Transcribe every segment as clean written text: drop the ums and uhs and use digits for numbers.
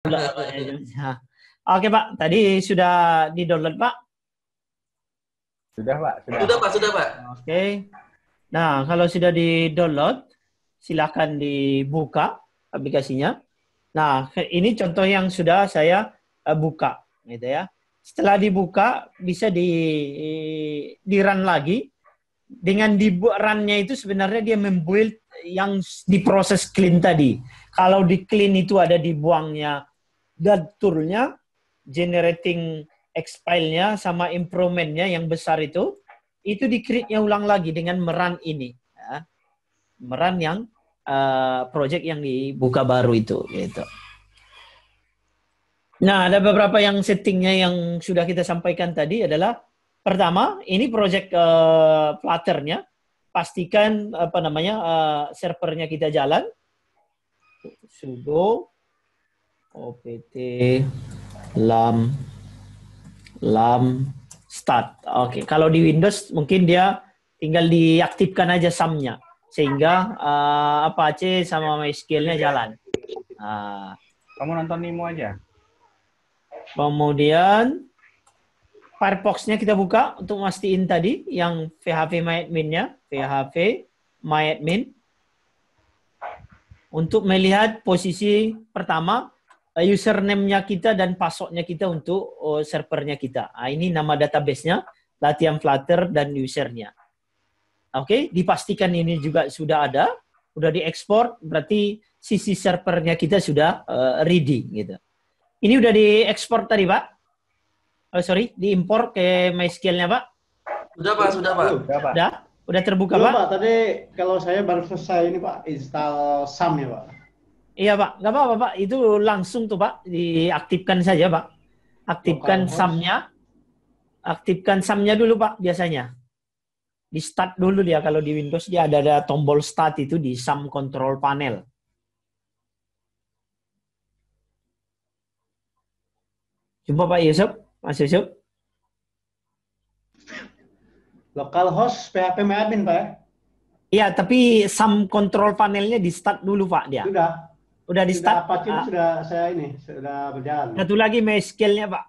Oke Pak, tadi sudah di-download Pak? Sudah Pak, sudah. Sudah Pak. Oke. Nah, kalau sudah di-download, silakan dibuka aplikasinya. Nah, ini contoh yang sudah saya buka, gitu ya. Setelah dibuka, bisa di-run lagi. Dengan di-run-nya itu sebenarnya dia membuild yang diproses clean tadi. Kalau di clean itu ada dibuangnya dan toolnya, generating X-file-nya sama improvement-nya yang besar itu di-create-nya ulang lagi dengan merun ini. Ya. Merun yang project yang dibuka baru itu. Gitu. Nah, ada beberapa yang settingnya yang sudah kita sampaikan tadi adalah pertama, ini project Flutter-nya. Pastikan servernya kita jalan. Sudo opt lam start. Oke, kalau di Windows mungkin dia tinggal diaktifkan aja SAM-nya sehingga Apache sama MySQL-nya jalan. Kamu nonton Nemo aja. Kemudian Firefox-nya kita buka untuk mastiin tadi yang php myadmin-nya, php myadmin. Untuk melihat posisi pertama, username-nya kita dan password-nya kita untuk servernya kita. Ini nama database-nya, latihan Flutter dan user-nya. Oke, dipastikan ini juga sudah ada, sudah diekspor, berarti sisi servernya kita sudah ready gitu. Ini udah diekspor tadi, Pak? Diimpor ke MySQL-nya, Pak? Sudah Pak. Sudah? Udah terbuka, Belum, Pak? Pak. Tadi kalau saya baru selesai ini, Pak, install SAM ya, Pak. Iya, Pak. Nggak apa-apa, Pak. Itu langsung tuh, Pak. Diaktifkan saja, Pak. Aktifkan SAM-nya. Aktifkan SAM-nya dulu, Pak, biasanya. Di start dulu dia. Kalau di Windows dia ada tombol start itu di SAM control panel. Jumpa Pak Yusuf. Mas Yusuf. Localhost PHP myadmin, Pak ya? Iya, tapi SAM control panelnya di start dulu, Pak, dia. Udah di start. Apache sudah berjalan. Satu lagi MySQL-nya, Pak.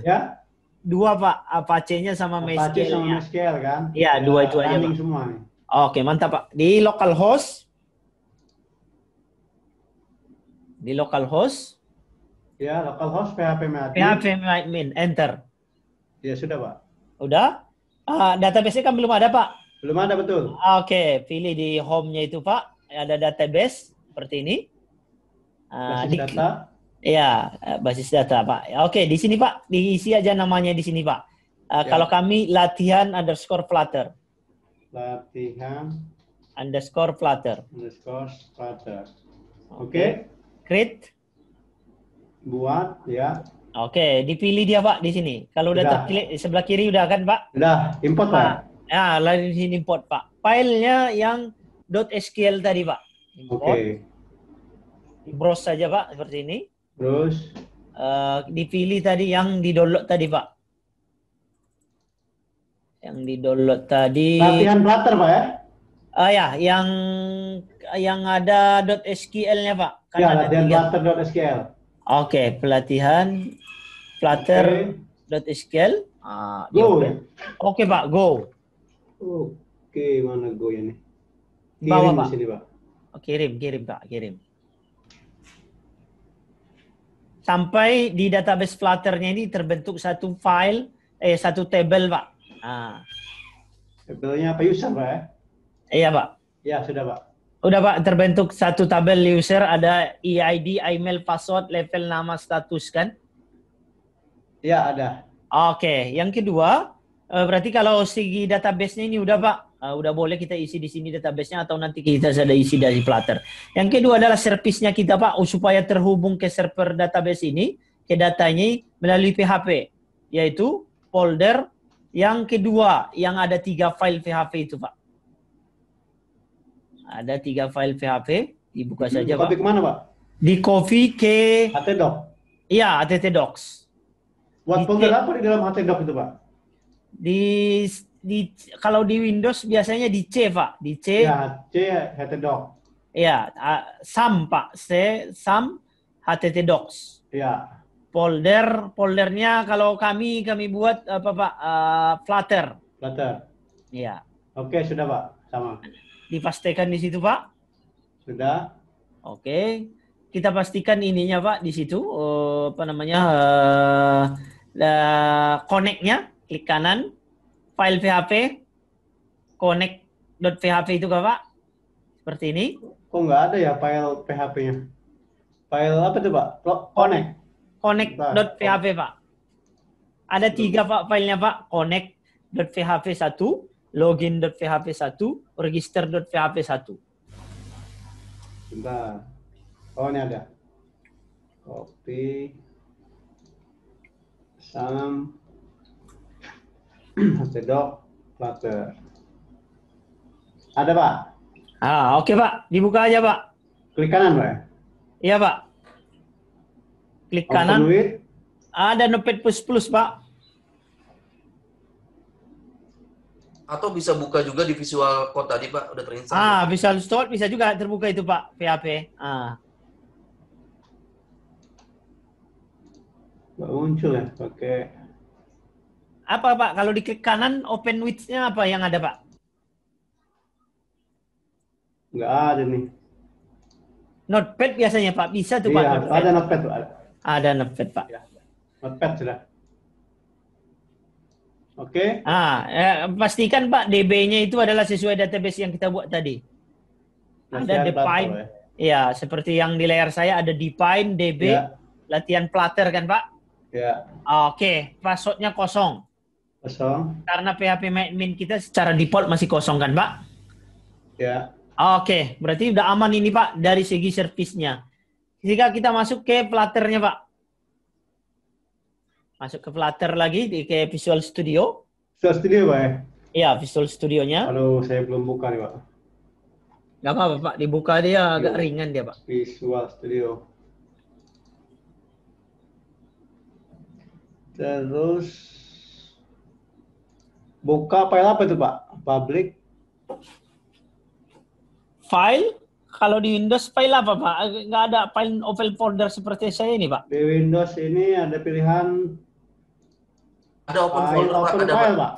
Ya? Dua, Pak. Apache-nya sama MySQL-nya. Apache sama MySQL kan? Iya, dua itu aja, Pak. Semua nih. Oke, mantap, Pak. Di localhost. Ya, localhost PHP myadmin. PHP myadmin, enter. Ya, sudah, Pak. Udah? Database-nya kan belum ada, Pak. Belum ada, betul. Oke, pilih di home-nya itu, Pak. Ada database seperti ini. Basis data. Iya, basis data, Pak. Oke, di sini, Pak. Diisi aja namanya di sini, Pak. Kalau kami latihan_Flutter. Latihan_Flutter. Oke. Create. Buat, ya. Oke, dipilih dia, Pak, di sini. Kalau udah terklik di sebelah kiri udah kan, Pak? Udah, import, Pak. Ya, lalu di sini import, Pak. Filenya yang .sql tadi, Pak. Import. Oke. Di browse saja, Pak, seperti ini. Terus dipilih tadi yang di-download tadi, Pak. Yang di-download tadi. latihan Flutter, Pak ya? Ya, yang ada .sql-nya, Pak. Kan Ya, ada latihan Flutter.sql. Oke, pelatihan Flutter.sql. Go. Oke, Pak, go. Oke, mana go ya nih? Bawa, Kirim Pak. di sini, Pak. Kirim, Pak, kirim. Sampai di database Flutter-nya ini terbentuk satu file, satu table, Pak. Tabelnya apa user, Pak ya? Iya, Pak. Ya, sudah, Pak. Udah, Pak, terbentuk satu tabel user, ada EID, email, password, level, nama, status, kan? Ya, ada. Oke, yang kedua, berarti kalau segi database-nya ini udah, Pak. Udah boleh kita isi di sini database-nya atau nanti kita sudah isi dari Flutter. Yang kedua adalah service-nya kita, Pak, supaya terhubung ke server database ini, ke datanya melalui PHP, yaitu folder yang kedua yang ada 3 file PHP itu, Pak. Ada 3 file PHP, dibuka saja, Pak. Copy kemana, Pak? Di copy ke htdoc. Iya, htdocs. Buat folder apa di dalam htdoc itu, Pak? Kalau di Windows biasanya di C, Pak. Di C. Ya, C htdoc. Iya, SAM, Pak. SAM htdocs. Ya. Foldernya kalau kami buat apa Pak? Flutter. Flutter. Iya. Oke, sudah Pak. Sama. Dipastikan di situ Pak. Sudah. Oke. Kita pastikan ininya Pak di situ apa namanya connect-nya, klik kanan, file PHP, connect.php itu Pak. Seperti ini. Kok nggak ada ya file PHP-nya? File apa tuh Pak? Connect. Connect.php Pak. Ada 3 Pak filenya Pak. Connect.php 1, login.php 1, register.php 1. Bentar. Oh, ini ada. Copy. Sam. Sedok. Flutter. Ada Pak? Oke Pak. Dibuka aja Pak. Klik kanan Pak. Iya Pak. Klik Open kanan. with. Ada Notepad++ Pak. Atau bisa buka juga di Visual Code tadi Pak, udah terinstall. Visual Studio bisa juga terbuka itu Pak, PHP. Nggak muncul ya, pakai. Apa Pak? Kalau diklik kanan, open with-nya apa yang ada Pak? Nggak ada nih. Notepad biasanya Pak, bisa tuh Pak. Iya, Notepad. ada Notepad Pak. Ada Notepad Pak. Ya. Notepad sudah. Oke. Pastikan Pak DB-nya itu adalah sesuai database yang kita buat tadi. Ada Latihan define. Flutter, Ya, seperti yang di layar saya ada define DB, ya. latihan Flutter kan Pak? Ya. Oke, passwordnya kosong. Kosong. Karena PHP admin kita secara default masih kosong kan Pak? Ya. Oke, berarti udah aman ini Pak dari segi servisnya. Jika kita masuk ke Flutter-nya Pak. Masuk ke Flutter lagi, ke Visual Studio. Visual Studio Pak ya? Iya, Visual Studio-nya. Aduh, saya belum buka nih Pak. Nggak apa-apa Pak, dibuka dia agak ringan dia Pak. Visual Studio. Terus buka file apa itu Pak? Public. File, kalau di Windows file apa Pak? Nggak ada file open folder seperti saya ini Pak. Di Windows ini ada pilihan Ada open folder Pak, open ada file Pak. Pak.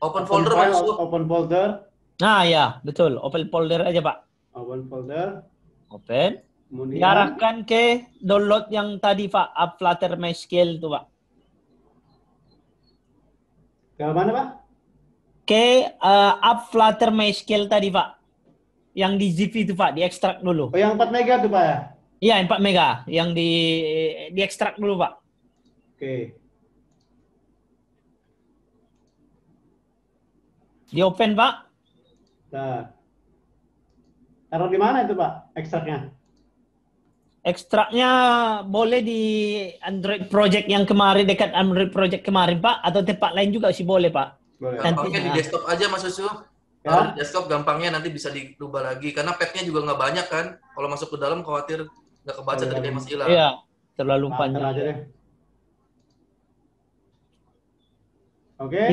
Open folder Pak, Yusuf. Open folder. Nah ya, betul. Open folder aja Pak. Open folder. Open. Kemudian Diarahkan ke download yang tadi Pak, App Flutter MySQL itu Pak. ke mana Pak? Ke App Flutter MySQL tadi Pak. Yang di zip itu Pak, diekstrak dulu. Oh, yang 4 mega tuh Pak ya? Iya, 4 mega. Yang diekstrak dulu Pak. Oke. Di open Pak. Nah. Taruh di mana itu Pak ekstraknya? Ekstraknya boleh di Android Project yang kemarin, dekat Android Project kemarin Pak. Atau tempat lain juga sih boleh Pak. Boleh. Nanti- Gampangnya di desktop aja Mas Yusuf. Ya. Kalau di desktop gampangnya nanti bisa dirubah lagi. Karena pad-nya juga nggak banyak kan. Kalau masuk ke dalam khawatir nggak kebaca tadi kayak Mas Ilham. Iya, terlalu Flutter panjang. aja deh. Oke.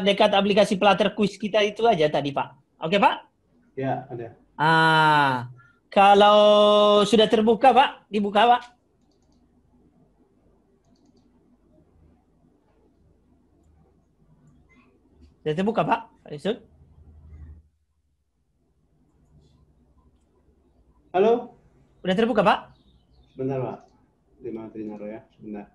Dekat aplikasi Flutter Quiz kita itu aja tadi Pak. Oke Pak? Ya, ada. Kalau sudah terbuka Pak, dibuka Pak. Sudah terbuka Pak? Pak Yusuf? Halo? Sudah terbuka Pak? Sebentar Pak. Di mana tadi naruh ya? Sebentar.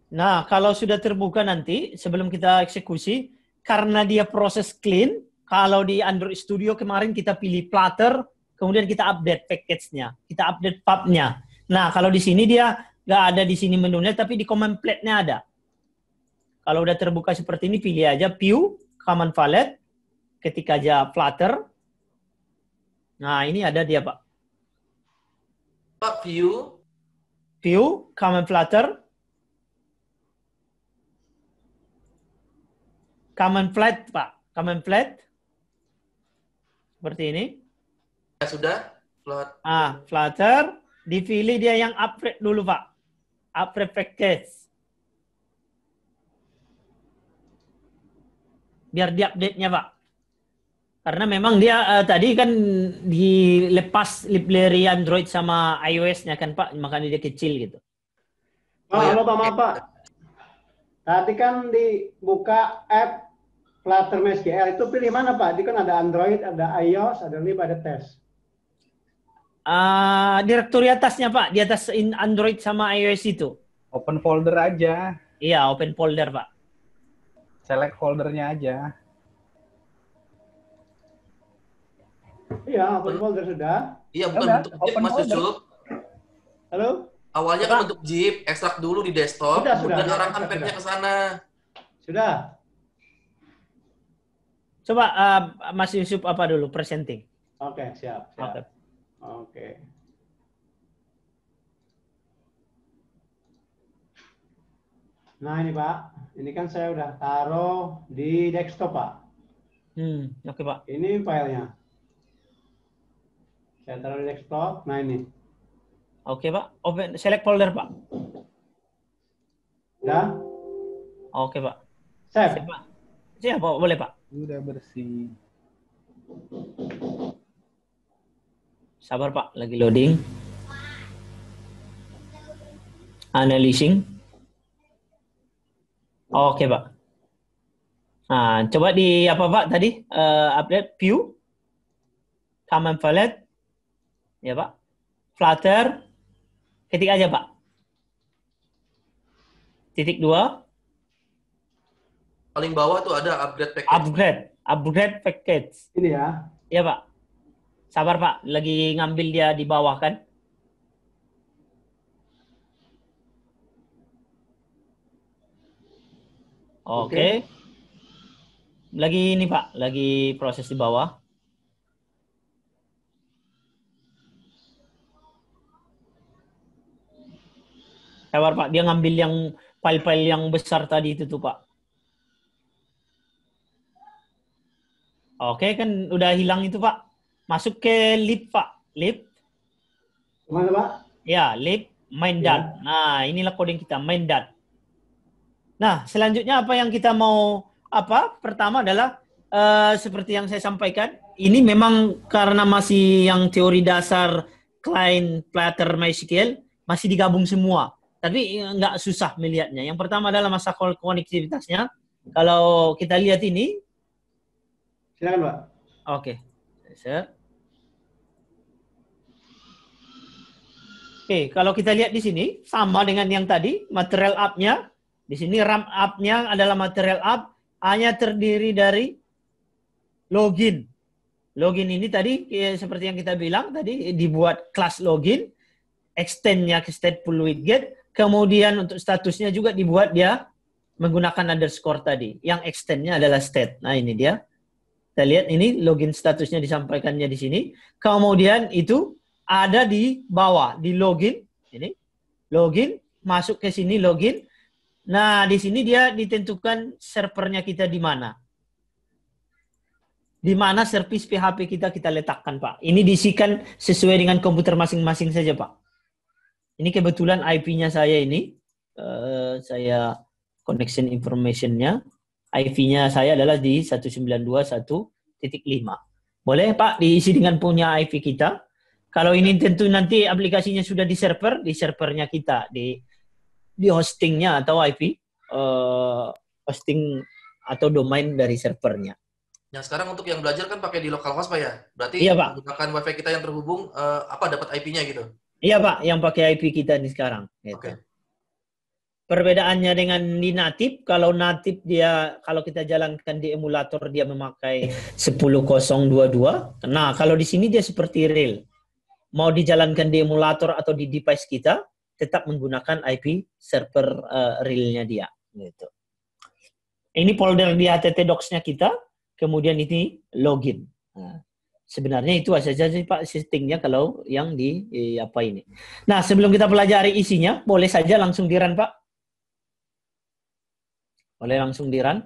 Nah, kalau sudah terbuka nanti, sebelum kita eksekusi, karena dia proses clean, kalau di Android Studio kemarin kita pilih Flutter, kemudian kita update package-nya, kita update pub-nya. Nah, kalau di sini dia nggak ada di sini menunya, tapi di command plate-nya ada. Kalau udah terbuka seperti ini, pilih aja View, Command Palette, ketik aja Flutter. Nah, ini ada dia Pak. Pak, view. View, Command Flutter. Command Flat, Pak. Command Flat. Seperti ini. Ya sudah. Flat. Flutter. Dipilih dia yang upgrade dulu, Pak. Upgrade package. Biar di update-nya, Pak. Karena memang dia tadi kan dilepas library Android sama iOS-nya kan Pak, makanya dia kecil gitu. Oh, ya. Halo Pak, maaf Pak. Tadi kan dibuka app Flutter MySQL, itu pilih mana Pak? Di kan ada Android, ada iOS, ada lib, ada test. Direktori atasnya Pak, di atas Android sama iOS itu. Open folder aja. Iya, open folder Pak. Select foldernya aja. Iya, open folder sudah. Iya, bukan Udah, bentuk zip open Mas folder. Yusuf. Halo? Awalnya kan bentuk zip, ekstrak dulu di desktop, Sudah, kemudian sudah, arahkan sudah. petnya ke sana. Sudah. Coba Mas Yusuf apa dulu presenting. Oke, siap, siap. Oke. Oke. Nah ini Pak, ini kan saya udah taruh di desktop Pak. Oke Pak. Ini filenya. Saya taruh di desktop. Nah ini. Oke Pak. Open select folder Pak. Udah? Oke Pak. Save. Pak. Siap Pak, boleh Pak. Udah bersih. Sabar Pak, lagi loading. Analyzing. Oke Pak. Nah, coba di apa Pak tadi? Update view. Command palette. Ya Pak. Flutter. Ketik aja Pak. Titik 2. Paling bawah tuh ada upgrade package. Upgrade package. Ini ya. Ya Pak. Sabar Pak, lagi ngambil dia di bawah kan. Oke. Lagi ini Pak, lagi proses di bawah. Sabar Pak, dia ngambil yang file-file yang besar tadi itu tuh Pak. Oke, kan udah hilang itu Pak. Masuk ke lib Pak. Lib. Gimana Pak? Ya, lib main dot. Nah, inilah coding kita main dot. Nah, selanjutnya apa yang kita mau Pertama adalah seperti yang saya sampaikan, ini memang karena masih yang teori dasar client Flutter MySQL masih digabung semua. Tapi nggak susah melihatnya. Yang pertama adalah masa konektivitasnya. Kalau kita lihat ini. Silakan Pak. Oke. Oke, kalau kita lihat di sini sama dengan yang tadi, material up-nya. Di sini RAM up-nya adalah material up hanya terdiri dari login. Login ini tadi seperti yang kita bilang tadi dibuat kelas login, extend-nya ke stateful widget, kemudian untuk statusnya juga dibuat dia menggunakan underscore tadi. Yang extend-nya adalah state. Nah, ini dia. Kita lihat ini login statusnya disampaikannya di sini. Kemudian itu ada di bawah di login. Ini login masuk ke sini login. Nah, di sini dia ditentukan servernya kita di mana. Di mana service PHP kita letakkan, Pak. Ini diisikan sesuai dengan komputer masing-masing saja, Pak. Ini kebetulan IP-nya saya ini. Saya connection information-nya. IP-nya saya adalah di 192.1.5. Boleh, Pak, diisi dengan punya IP kita. Kalau ini tentu nanti aplikasinya sudah di servernya kita, di hostingnya atau IP, hosting atau domain dari servernya. Yang sekarang untuk yang belajar kan pakai di localhost Pak ya? Berarti iya, Pak. menggunakan wifi kita yang terhubung, dapat IP-nya gitu? Iya Pak, yang pakai IP kita ini sekarang. Gitu. Oke. Perbedaannya dengan di native, kalau native dia, kalau kita jalankan di emulator dia memakai 10.022. Nah, kalau di sini dia seperti real. Mau dijalankan di emulator atau di device kita, tetap menggunakan IP server realnya dia. Gitu. Ini folder di HTTP docs-nya kita, kemudian ini login. Nah, sebenarnya itu saja sih Pak settingnya kalau yang di apa ini. Nah, sebelum kita pelajari isinya, boleh saja langsung di-run Pak. Boleh langsung di-run.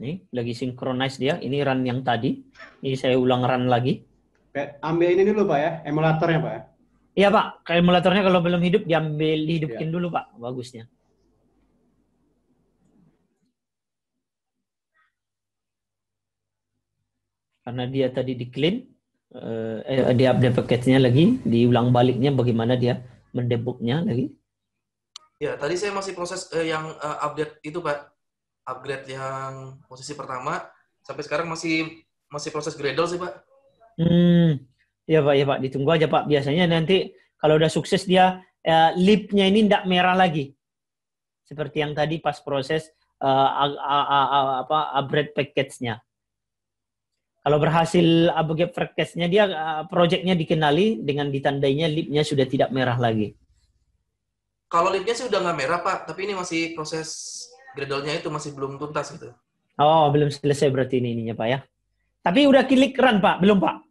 Ini lagi synchronize dia. Ini run yang tadi. Ini saya ulang run lagi. Ambil ini dulu Pak ya, emulatornya Pak ya. Iya Pak, emulatornya kalau belum hidup diambil dihidupin dulu Pak, bagusnya. Karena dia tadi di clean, dia update paketnya lagi, diulang baliknya bagaimana dia mendebugnya lagi. Ya, tadi saya masih proses yang update itu Pak, upgrade yang posisi pertama, sampai sekarang masih proses Gradle sih Pak. Ya Pak, ditunggu aja Pak. Biasanya nanti kalau udah sukses dia lipnya ini tidak merah lagi. Seperti yang tadi pas proses upgrade package-nya. Kalau berhasil upgrade package-nya dia project-nya dikenali dengan ditandainya lipnya sudah tidak merah lagi. Kalau lipnya sih udah nggak merah Pak, tapi ini masih proses Gradle-nya itu masih belum tuntas gitu. Oh, belum selesai berarti ininya Pak ya. Tapi udah klik run Pak, belum Pak?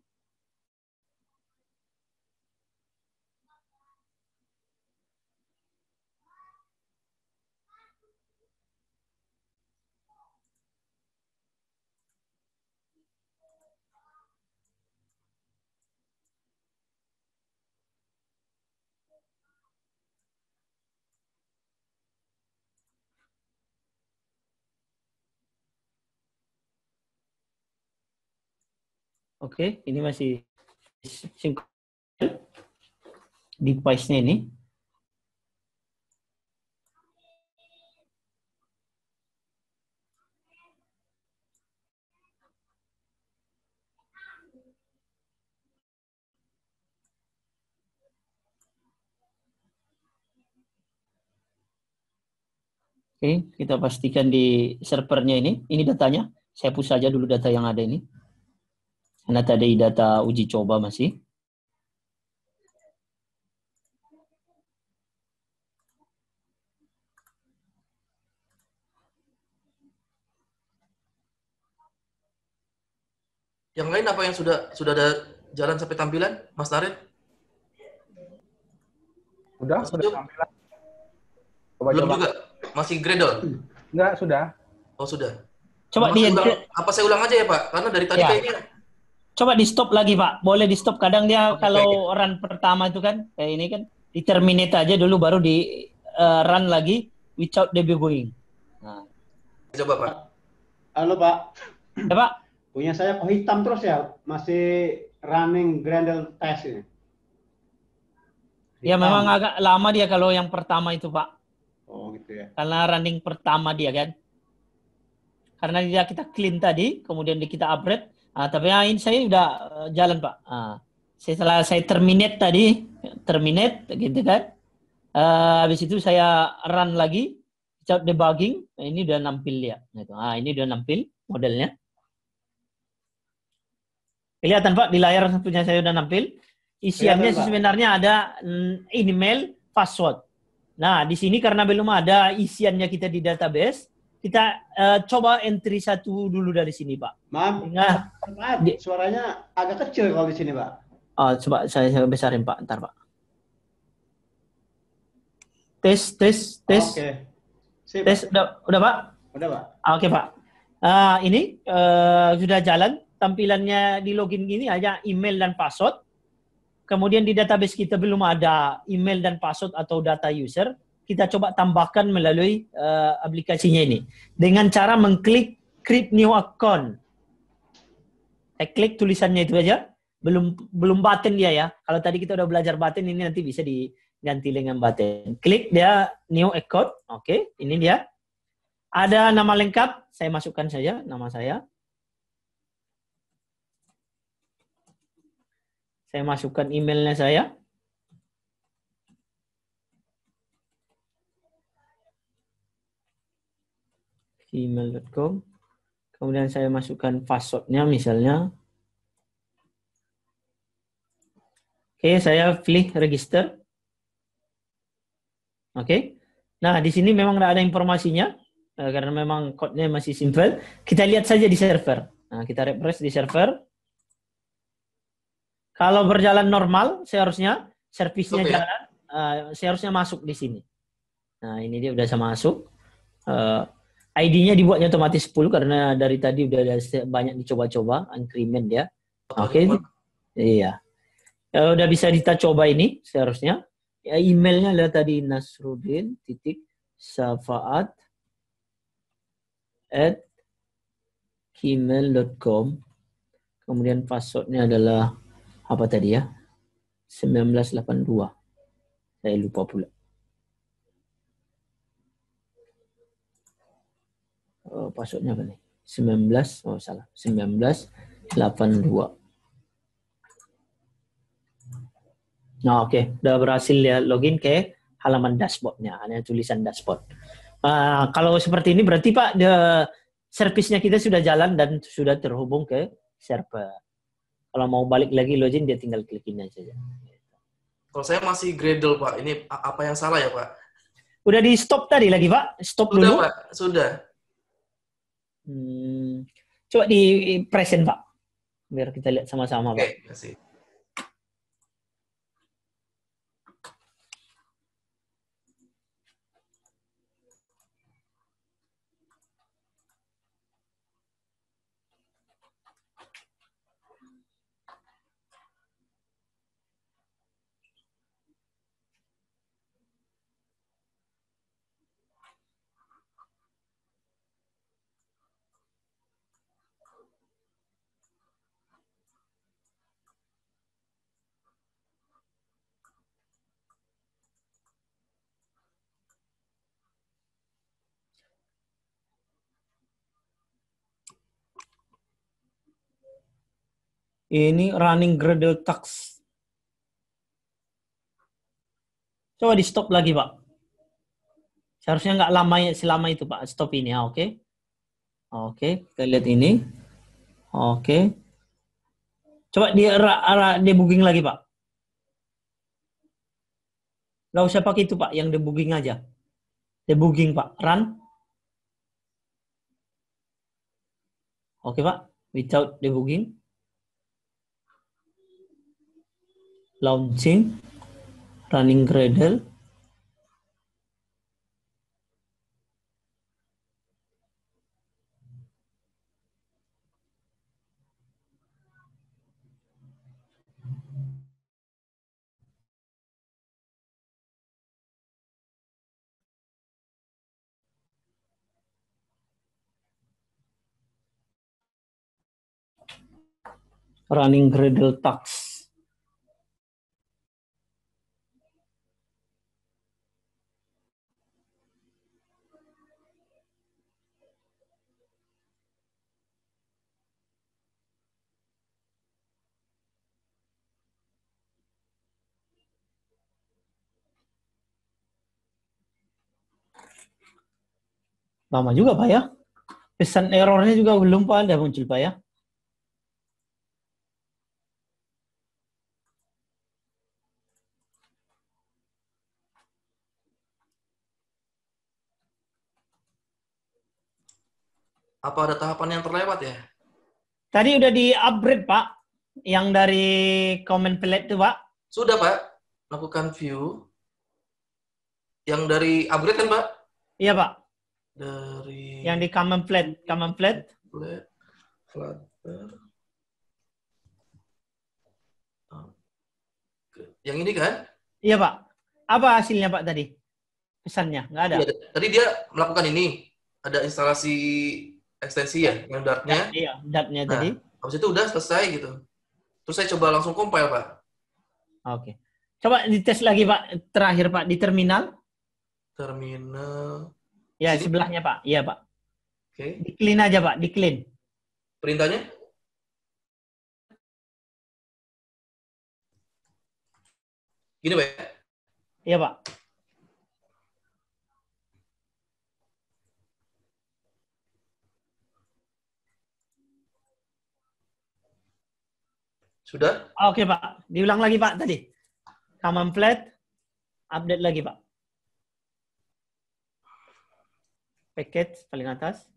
Oke, ini masih sinkron device-nya ini. Oke, kita pastikan di servernya ini. Ini datanya. Saya push saja dulu data yang ada ini. Karena tadi data uji coba masih. Yang lain apa yang sudah ada jalan sampai tampilan, Mas Narin? Sudah Mas Ucup? tampilan. Belum juga? Masih Gradle? Enggak, sudah. Oh, sudah. Coba Apa saya ulang aja ya, Pak? Karena dari tadi Ya. kayaknya... Coba di stop lagi Pak. Boleh di stop. Kadang dia Oke, kalau run pertama itu kan kayak ini kan di terminate aja dulu baru di run lagi without debugging. Nah. Coba, Pak. Halo Pak, Ya Pak. punya saya kok hitam terus ya, masih running Gradle test ini. Ya Hitam. memang agak lama dia kalau yang pertama itu Pak. Oh gitu ya. Karena running pertama dia kan. Karena dia kita clean tadi, kemudian kita upgrade. Tapi ini saya udah jalan Pak. Setelah saya terminate tadi, gitu kan. Habis itu saya run lagi, without debugging. Ini udah nampil dia. Ini udah nampil modelnya. Kelihatan Pak di layar punya saya udah nampil. Isiannya Kelihatan, Pak. sebenarnya ada email, password. Nah di sini karena belum ada isiannya kita di database, kita coba entry satu dulu dari sini Pak. Maaf, Nah, suaranya agak kecil kalau di sini Pak. Coba saya besarin Pak, ntar Pak. Tes. Oke. Sip, Tes, Pak. udah Pak? Udah Pak. Oke Pak. Ini sudah jalan. Tampilannya di login gini aja email dan password. Kemudian di database kita belum ada email dan password atau data user. Kita coba tambahkan melalui aplikasinya ini. Dengan cara mengklik create new account. Saya klik tulisannya itu aja. Belum button dia ya. Kalau tadi kita udah belajar button, ini nanti bisa diganti dengan button. Klik dia new account. Oke, ini dia. Ada nama lengkap. Saya masukkan saja nama saya. Saya masukkan emailnya saya. Gmail.com. Kemudian saya masukkan passwordnya misalnya. Oke, saya pilih register. Oke. Nah, di sini memang tidak ada informasinya. Karena memang code-nya masih simple. Kita lihat saja di server. Nah, kita refresh di server. Kalau berjalan normal, seharusnya servisnya jalan, seharusnya masuk di sini. Nah, ini dia udah masuk. ID-nya dibuatnya otomatis 10 karena dari tadi udah ada banyak dicoba-coba increment ya. Oke. Iya. Udah bisa kita coba ini seharusnya. Ya, emailnya adalah tadi nasruddin.safaat@gmail.com. Kemudian passwordnya adalah apa tadi ya? 1982. Saya lupa pula. Passwordnya apa nih? 19, oh salah. 1982. Nah, oke. Udah berhasil ya login ke halaman dashboardnya. Ada tulisan dashboard. Kalau seperti ini berarti Pak, servisnya kita sudah jalan dan sudah terhubung ke server. Kalau mau balik lagi login, dia tinggal klik ini saja. Kalau saya masih Gradle, Pak. Ini apa yang salah ya, Pak? Udah di stop tadi lagi, Pak? Stop Sudah, dulu. Pak. Sudah. Coba di present, Pak. Biar kita lihat sama-sama, Pak. Oke, kasih. Ini running Gradle task. Coba di stop lagi, Pak. Seharusnya nggak lama selama itu, Pak. Stop ini, ya, oke. Oke, kita lihat ini. Oke. Coba di debugging lagi, Pak. Nggak usah pakai itu, Pak. Yang debugging aja. Debugging, Pak. Run. Oke, Pak. Without debugging. Launching. Running Gradle. Running Gradle task. Lama juga, Pak, ya. Pesan errornya juga belum, Pak, ada muncul, Pak, ya. Apa ada tahapan yang terlewat ya? Tadi udah di-upgrade, Pak. Yang dari comment plate itu, Pak. Sudah, Pak. Lakukan view. Yang dari upgrade kan, Pak? Iya, Pak. Dari... Yang di comment plate. Flutter. Yang ini kan? Iya, Pak. Apa hasilnya, Pak, tadi? Pesannya? Nggak ada? Iya, tadi dia melakukan ini. Ada instalasi ekstensi ya, yang Dart-nya. Iya, Dart-nya Nah, tadi. habis itu udah selesai gitu. Terus saya coba langsung compile, Pak. Oke. Coba dites lagi, Pak. Terakhir, Pak. Di terminal. Terminal. Ya, Sini? sebelahnya, Pak. Iya, Pak. Oke. Di clean aja, Pak. Di clean. Perintahnya? Gini, Pak. Iya, Pak. Sudah? Oke, Pak. Diulang lagi, Pak, tadi. Command flat. Update lagi, Pak. Package paling atas.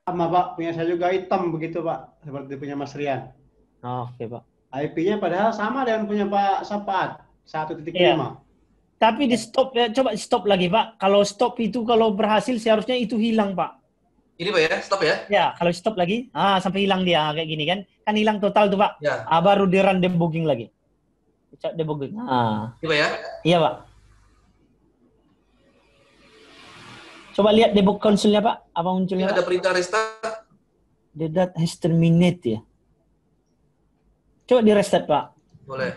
Sama Pak, punya saya juga hitam begitu Pak, seperti punya Mas Rian. Oke, Pak. IP-nya padahal sama dengan punya Pak Sapat, 1.5. Iya. Tapi di stop ya, coba stop lagi, Pak. Kalau stop itu kalau berhasil seharusnya itu hilang, Pak. Ini Pak ya, stop ya. Ya, kalau stop lagi, sampai hilang dia kayak gini kan. Kan hilang total tuh, Pak. Ya, Baru di run debugging lagi. Cek debugging. ini Pak ya. Iya, Pak. Coba lihat debug console-nya, Pak. Apa Ini munculnya, ada Pak? perintah restart. The data has terminate ya. Coba di restart, Pak. Boleh.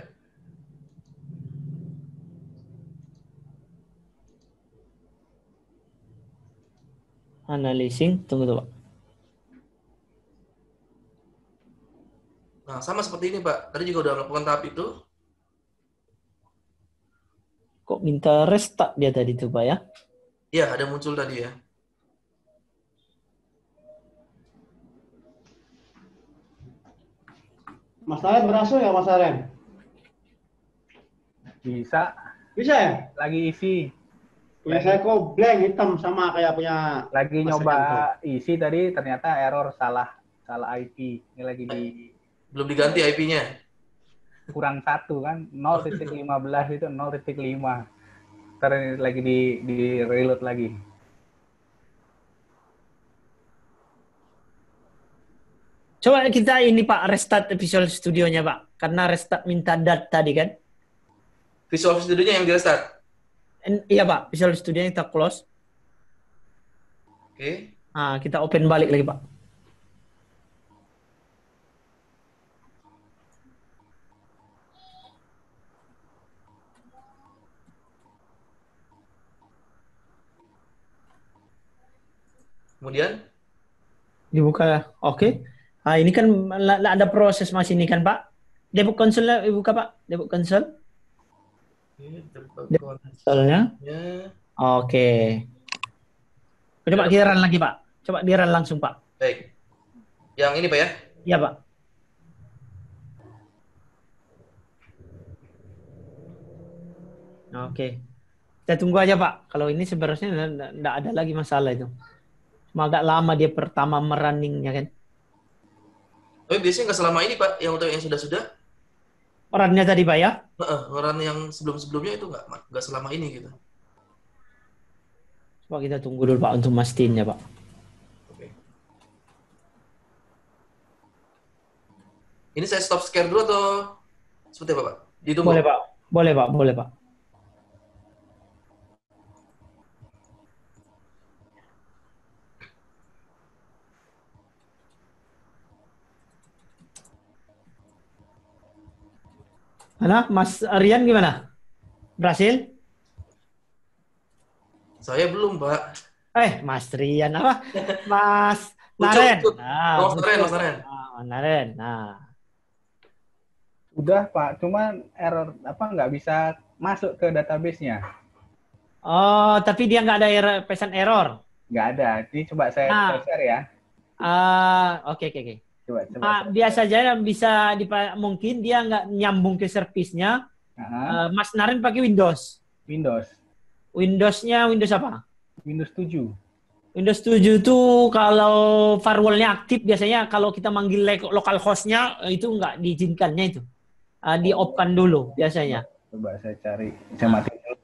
Analyzing, tunggu tuh, Pak. Nah, sama seperti ini Pak. Tadi juga udah melakukan tahap itu. Kok minta restart dia tadi tuh, Pak ya? Iya, ada muncul tadi ya. Mas Aren berhasil ya Mas Aren? Bisa. Bisa ya? Lagi isi. Punya saya kok blank hitam sama kayak punya Lagi Mas nyoba Rianto. isi tadi ternyata error salah IP. Ini lagi Belum diganti IP-nya. kurang 1 kan 0.15 itu 0.5. Ntar ini lagi di reload lagi. Coba kita ini Pak, restart Visual Studio-nya Pak. Karena restart minta dat tadi kan. Visual Studio-nya yang di restart. Iya Pak, Visual Studio-nya kita close. Oke. Kita open balik lagi Pak. Kemudian, Dibuka, oke. Ini kan ada proses masih ini kan Pak. Debug console-nya dibuka Pak, debug console. Debug console-nya. Oke. Coba kita run lagi Pak. Coba di run langsung Pak. baik. Yang ini Pak ya. Iya Pak. Oke. Kita tunggu aja Pak. Kalau ini sebenarnya enggak ada lagi masalah itu. Cuma agak lama dia pertama merunningnya kan. Tapi biasanya nggak selama ini Pak, yang untuk yang sudah-sudah. Run-nya tadi Pak ya. Run yang sebelum-sebelumnya itu nggak selama ini gitu. Coba kita tunggu dulu Pak untuk mastiinnya Pak. Oke. Ini saya stop share dulu atau seperti apa Pak? Ditunggu. Boleh Pak. Boleh Pak, boleh Pak. Mana Mas Rian gimana? Berhasil? Saya belum Pak. Mas Rian apa? Mas Ucup, Naren. Ucup. Nah, Mas Naren, Mas Naren. Mas Naren. Nah, Udah Pak, cuman error nggak bisa masuk ke database-nya. oh tapi dia nggak ada pesan error. Nggak ada. Ini coba saya share ya. Oke. Coba. Biasa aja bisa mungkin dia nggak nyambung ke servisnya. Mas Naren pakai Windows. Windowsnya Windows apa? Windows 7. Windows 7 itu kalau firewall-nya aktif biasanya kalau kita manggil localhost-nya itu nggak diizinkannya itu. Di-off-kan dulu biasanya. Coba saya cari. Saya mati dulu.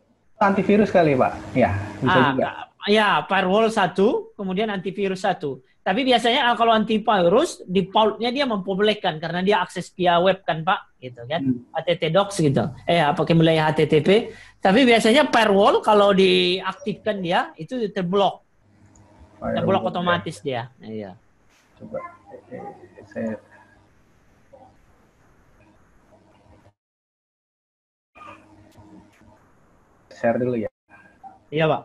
Antivirus kali Pak? Ya, bisa juga. Ya, firewall 1, kemudian antivirus 1. Tapi biasanya kalau antivirus, default-nya dia memperbolehkan karena dia akses via web kan Pak, gitu kan. HTTP gitu. Pakai mulai HTTP. Tapi biasanya firewall kalau diaktifkan dia itu terblok. Terblok otomatis dia. Iya. Coba saya share dulu ya. Iya, Pak.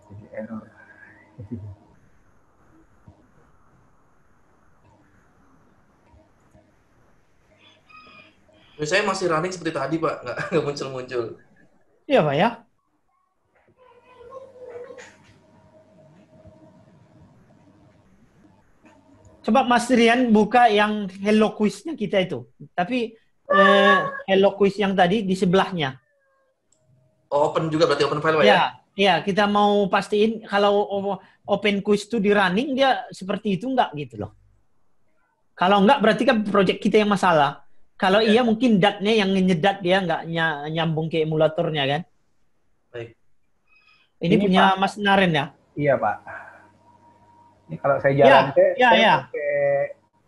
Jadi error. Saya masih running seperti tadi Pak, nggak muncul-muncul. Iya Pak ya. Coba Mas Rian buka yang Hello Quiz-nya kita itu. Tapi Hello Quiz yang tadi di sebelahnya. Oh, open juga berarti open file Pak ya? Ya, ya kita mau pastiin kalau Open Quiz itu di running dia seperti itu enggak gitu loh. Kalau enggak berarti kan project kita yang masalah. Kalau Ya. iya mungkin datnya yang nyedat dia enggak nyambung ke emulatornya kan. Baik. Ini Ini, punya Pak. Mas Naren ya? Iya, Pak. Ini kalau saya Ya, jalan ya, saya ya. pakai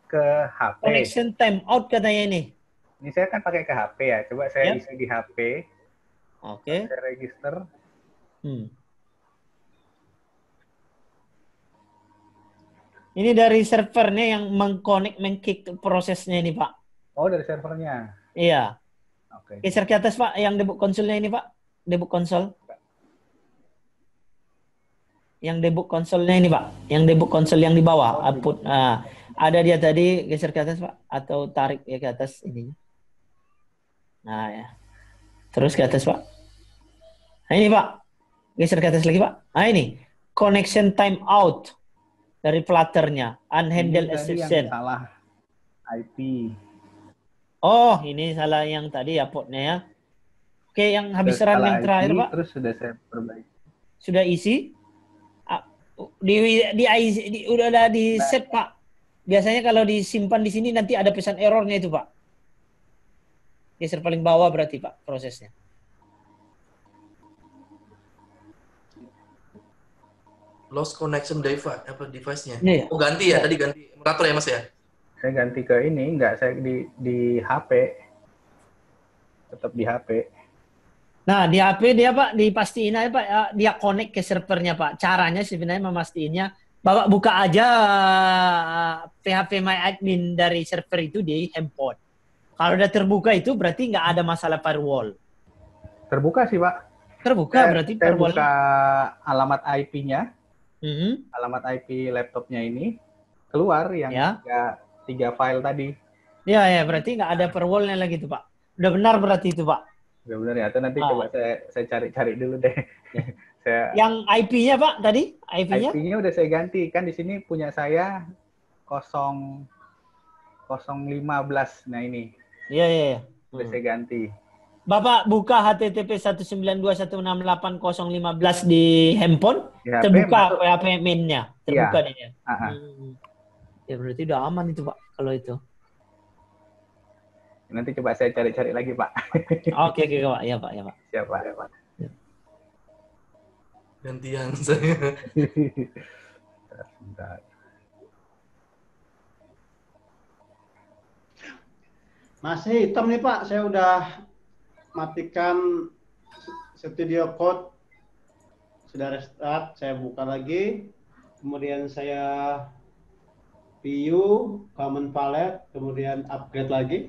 ke HP. Connection time out katanya ini. Ini saya kan pakai ke HP ya. Coba saya Ya. isi di HP. Oke. Saya register. Ini dari servernya yang mengkick prosesnya ini, Pak. Oh, dari servernya. Iya. Oke. Geser ke atas, Pak, yang debug konsolnya ini, Pak. Debug konsol. Yang debug konsolnya ini, Pak. Yang debug konsol yang di bawah. Oh, Output. Nah, ada dia tadi, geser ke atas, Pak. Atau tarik ya ke atas ininya. Nah, ya. Terus ke atas, Pak. Nah, ini, Pak. Geser ke atas lagi, Pak. Nah, ini. Connection time out. Dari Flutter-nya. Unhandled Ini tadi exception. yang salah IP. Oh, ini salah yang tadi ya portnya ya. Oke, yang habis run Salah yang terakhir, IP, Pak. terus sudah saya perbaiki. Sudah isi? Udah ada di set, Pak. Biasanya kalau disimpan di sini nanti ada pesan errornya itu, Pak. Geser paling bawah berarti, Pak, prosesnya. Lost connection device apa device-nya? Iya. Oh, ganti ya, tadi ganti emulator ya, Mas ya? Saya ganti ke ini, enggak, saya di HP. Tetap di HP. Nah, di HP dia, Pak, dipastiin aja, Pak, dia connect ke servernya, Pak. Caranya sebenarnya memastiinnya, Bapak buka aja PHP My Admin dari server itu di handphone. Kalau udah terbuka itu berarti nggak ada masalah firewall. Terbuka sih, Pak. Terbuka berarti Saya firewall. buka alamat IP-nya, Mhm. alamat IP laptopnya ini, keluar yang Ya. tiga file tadi. Ya, ya, berarti nggak ada firewall-nya lagi tuh, Pak. Udah benar berarti itu, Pak. Udah benar ya, atau nanti Ah. coba saya cari-cari dulu deh. Yang IP-nya, Pak, tadi? IP-nya? IP-nya udah saya ganti, kan di sini punya saya 015. Nah ini, Iya, iya, iya. udah saya ganti. Bapak buka HTTP 192.168.015 di handphone, Di HP terbuka masuk. PHP main-nya. Terbuka Iya. dia. Ah, ah. Ya berarti udah aman itu, Pak, kalau itu. Nanti coba saya cari-cari lagi, Pak. Oke, Pak. Ya, Pak, ya, Pak. Siap, Pak. Gantian saya. Bentar. Masih hitam nih Pak, saya udah matikan Studio Code, sudah restart, saya buka lagi, kemudian saya view, common palette, kemudian upgrade lagi,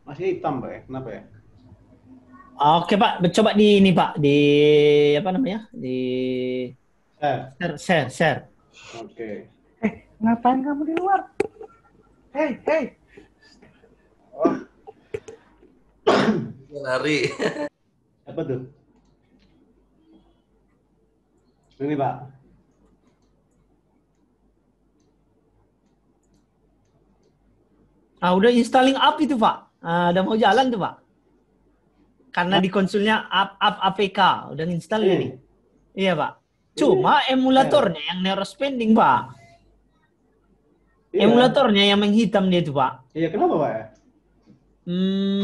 masih hitam Pak ya, kenapa ya? Oke, Pak, coba di ini, Pak, di apa namanya? Di share. Oke. Ngapain kamu di luar? Hey. Oh. Lari. Apa tuh? Ini Pak. Udah installing up itu, Pak. Udah mau jalan tuh, Pak. Karena di konsolnya up APK, udah install ini. Iya, Pak. Cuma emulatornya yang neurospending, Pak. Iya. Emulatornya yang menghitam dia itu, Pak. Iya, kenapa Pak ya?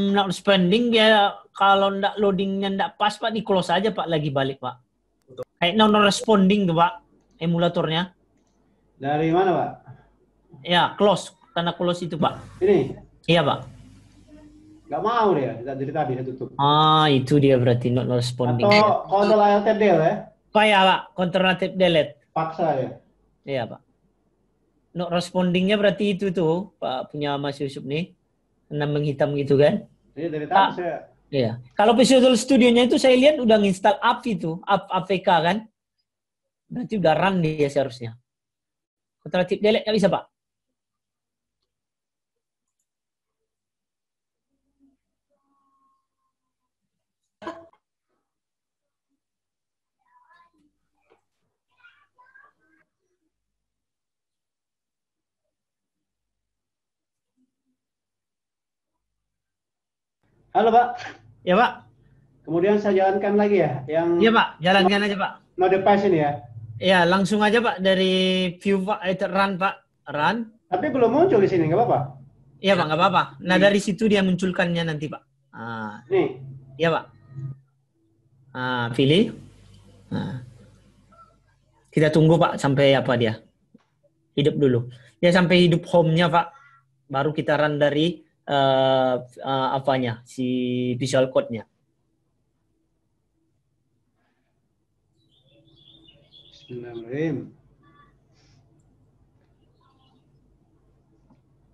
Neurospending dia kalau ndak loadingnya ndak pas, Pak, di close aja, Pak, lagi balik, Pak. Kayak non-responding tuh, Pak, emulatornya. Dari mana Pak? Ya, close. Tanda close itu, Pak. Ini? Iya, Pak. Nggak mau dia, dari tadi saya tutup. Itu dia berarti not responding. Atau Ctrl Alt Del ya? Pak ya, Pak. Ctrl Alt delete. Paksa ya? Iya, Pak. Not respondingnya berarti itu tuh, Pak, punya Mas Yusuf nih. Enam menghitam gitu kan. Ini dari tadi saya... Iya. Kalau Visual Studio-nya itu saya lihat udah nginstal up itu, APK kan. Berarti udah run dia seharusnya. Ctrl Alt delete nggak bisa, Pak? Halo Pak. Ya Pak. Kemudian saya jalankan lagi ya, yang Iya Pak, jalankan aja Pak. no device ini ya. Ya, langsung aja Pak dari view Pak, run Pak, run. Tapi belum muncul di sini, nggak apa-apa. Iya Pak, nggak apa-apa. Nah dari situ dia munculkannya nanti Pak. Nih, Iya Pak. Pilih. Kita tunggu Pak sampai apa dia hidup dulu. Dia sampai hidup home-nya Pak. Baru kita run dari apanya si Visual Code-nya. Bismillahirrahmanirrahim.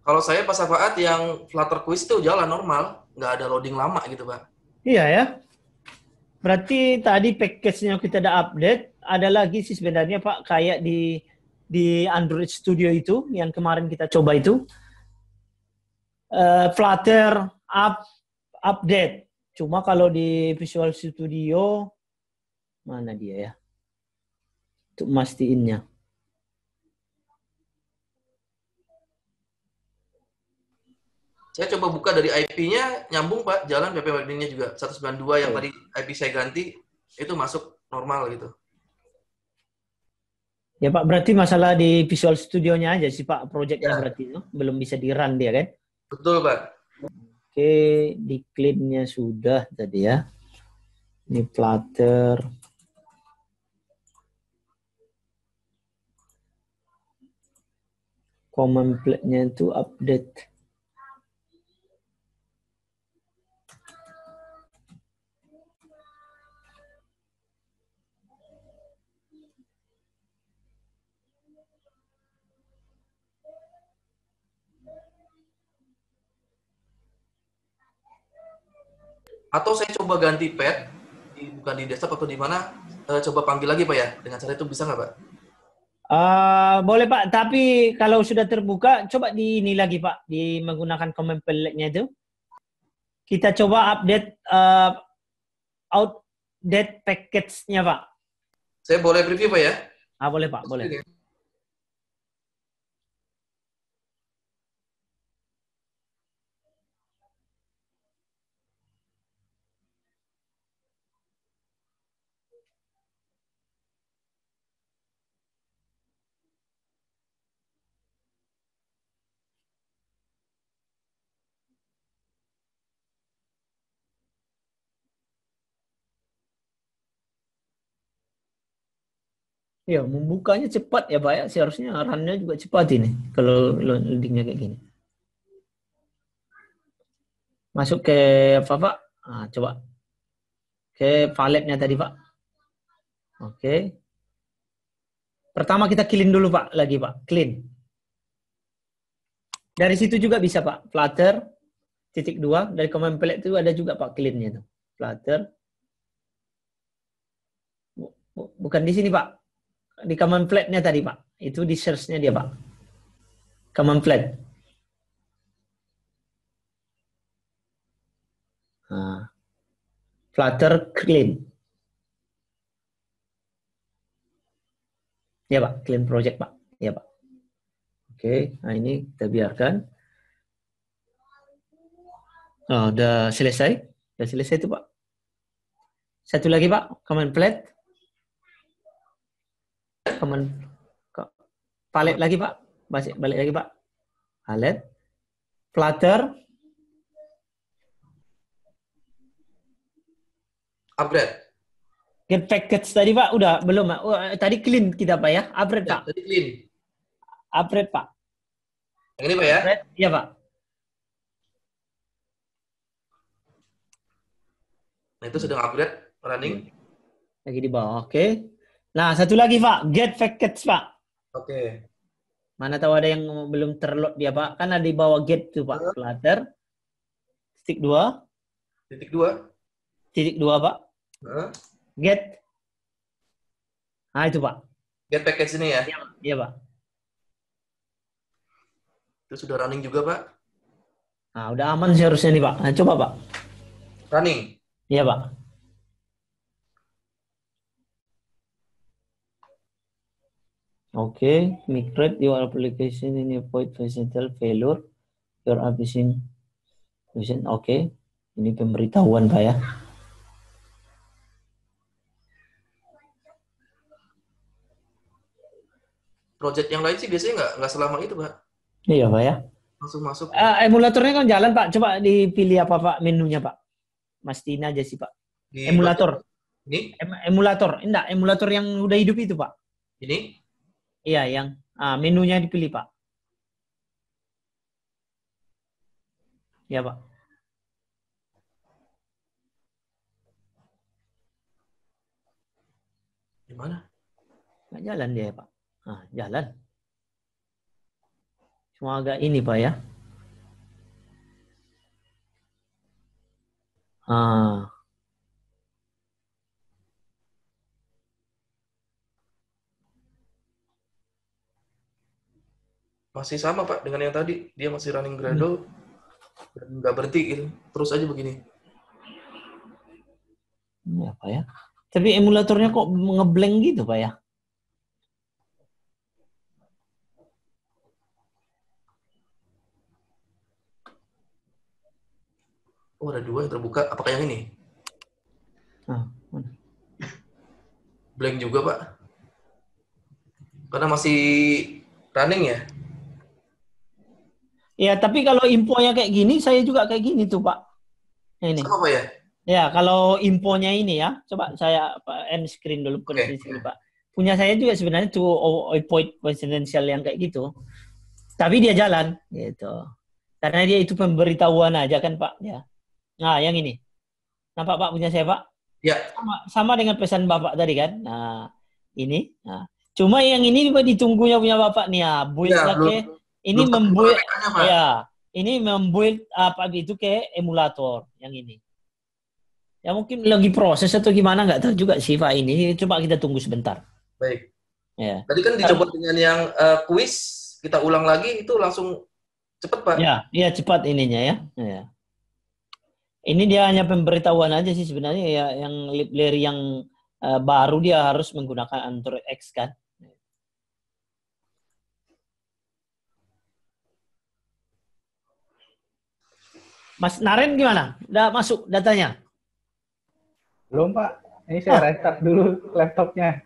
Kalau saya pas saat yang Flutter Quiz itu jalan normal, nggak ada loading lama gitu, Pak. Iya ya. Berarti tadi package-nya kita ada update. Ada lagi sih sebenarnya Pak, kayak di Android Studio itu yang kemarin kita coba itu. Flutter update. Cuma kalau di Visual Studio mana dia ya? Untuk mastiin-nya. Saya coba buka dari IP-nya, nyambung Pak, jalan PP Wedding-nya juga. 192 yang tadi IP saya ganti, itu masuk normal gitu. Ya Pak, berarti masalah di Visual Studio-nya aja sih Pak, project-nya Ya. berarti itu. Belum bisa di-run dia kan? Betul Pak. Oke, di clean-nya sudah tadi ya. Ini Flutter. Command plate-nya itu update. Atau saya coba ganti pad, bukan di desktop atau di mana, coba panggil lagi Pak ya. Dengan cara itu bisa nggak Pak? Boleh Pak, tapi kalau sudah terbuka, coba di ini lagi Pak, di menggunakan command plate-nya itu. Kita coba update outdate package-nya Pak. Saya boleh preview Pak ya? Boleh Pak, boleh. Ya, membukanya cepat ya Pak ya. Seharusnya run-nya juga cepat ini. Kalau loading-nya kayak gini. Masuk ke apa Pak? Coba. Ke palette-nya tadi Pak. Oke. Pertama kita clean dulu Pak. Lagi Pak. Clean. Dari situ juga bisa Pak. Flutter. -2. Dari command plate itu ada juga Pak clean-nya tuh. Flutter. Bukan di sini Pak. Di command plate-nya tadi Pak. Itu di search-nya dia Pak. Command plate. Flutter clean. Ya Pak, clean project Pak. Ya Pak. Oke, nah ini kita biarkan. Udah selesai. Udah selesai itu Pak. Satu lagi Pak, command plate. Command palette lagi Pak. Balik lagi Pak. Palette. Flutter. Upgrade. Get package tadi Pak, udah belum Pak? Tadi clean kita Pak ya. Upgrade Ya, Pak. tadi clean. Upgrade Pak. Yang ini Pak ya? Upgrade. Iya Pak. Nah itu sedang upgrade, running. Lagi di bawah, oke. Nah, satu lagi Pak, get package Pak. Oke. Mana tahu ada yang belum terload dia Pak. Kan ada di bawah get tuh Pak. Flutter. Titik 2. Titik 2. Titik 2 Pak. Get. Nah itu Pak. Get package ini ya? Iya Pak. Itu sudah running juga Pak? Nah udah aman seharusnya nih Pak. Nah coba Pak. Running? Iya Pak. Okay, migrate your application in avoid accidental failure. Your application, okay. Ini pemberitahuan Pak ya. Project yang lain sih biasanya nggak selama itu, Pak. Iya Pak ya. Langsung masuk. Emulatornya kan jalan Pak. Coba dipilih apa Pak menunya Pak. Mastiin aja sih Pak. Di Emulator. Ini? Emulator. Enggak, emulator yang udah hidup itu Pak. Ini? Iya, yang menunya dipilih Pak. Iya Pak. Di mana? Nggak jalan dia Pak. Nah, jalan. Cuma agak ini Pak ya. Masih sama, Pak, dengan yang tadi. Dia masih running Gradle dan nggak berhenti gitu. Terus aja begini. Ini apa ya? Tapi emulatornya kok ngeblank gitu Pak ya? Oh, ada 2 yang terbuka. Apakah yang ini? Mana? Blank juga, Pak. Karena masih running ya. Ya, tapi kalau infonya kayak gini, saya juga kayak gini tuh Pak. Ini. Sama, Pak ya? Ya, kalau infonya ini ya, coba saya end screen dulu di sini Pak. Punya saya juga sebenarnya tuh avoid confidential yang kayak gitu. Tapi dia jalan gitu. Karena dia itu pemberitahuan aja kan Pak ya. Nah, yang ini. Nampak Pak punya saya Pak? Ya. Sama dengan pesan Bapak tadi kan. Nah, ini. Nah, cuma yang ini ditunggunya punya Bapak nih ya. Build Ya, ini membuat Pak. ya. Ini membuat apa itu ke emulator yang ini. Ya mungkin lagi proses atau gimana nggak tahu juga sih Pak ini. Coba kita tunggu sebentar. Baik. Ya. Tadi kan dicoba dengan yang kuis, kita ulang lagi itu langsung cepat, Pak. Ya, iya cepat ininya ya. Ya. Ini dia hanya pemberitahuan aja sih sebenarnya ya, yang library yang baru dia harus menggunakan Android X kan. Mas Naren gimana? Udah masuk datanya? Belum Pak, ini saya restart dulu laptopnya.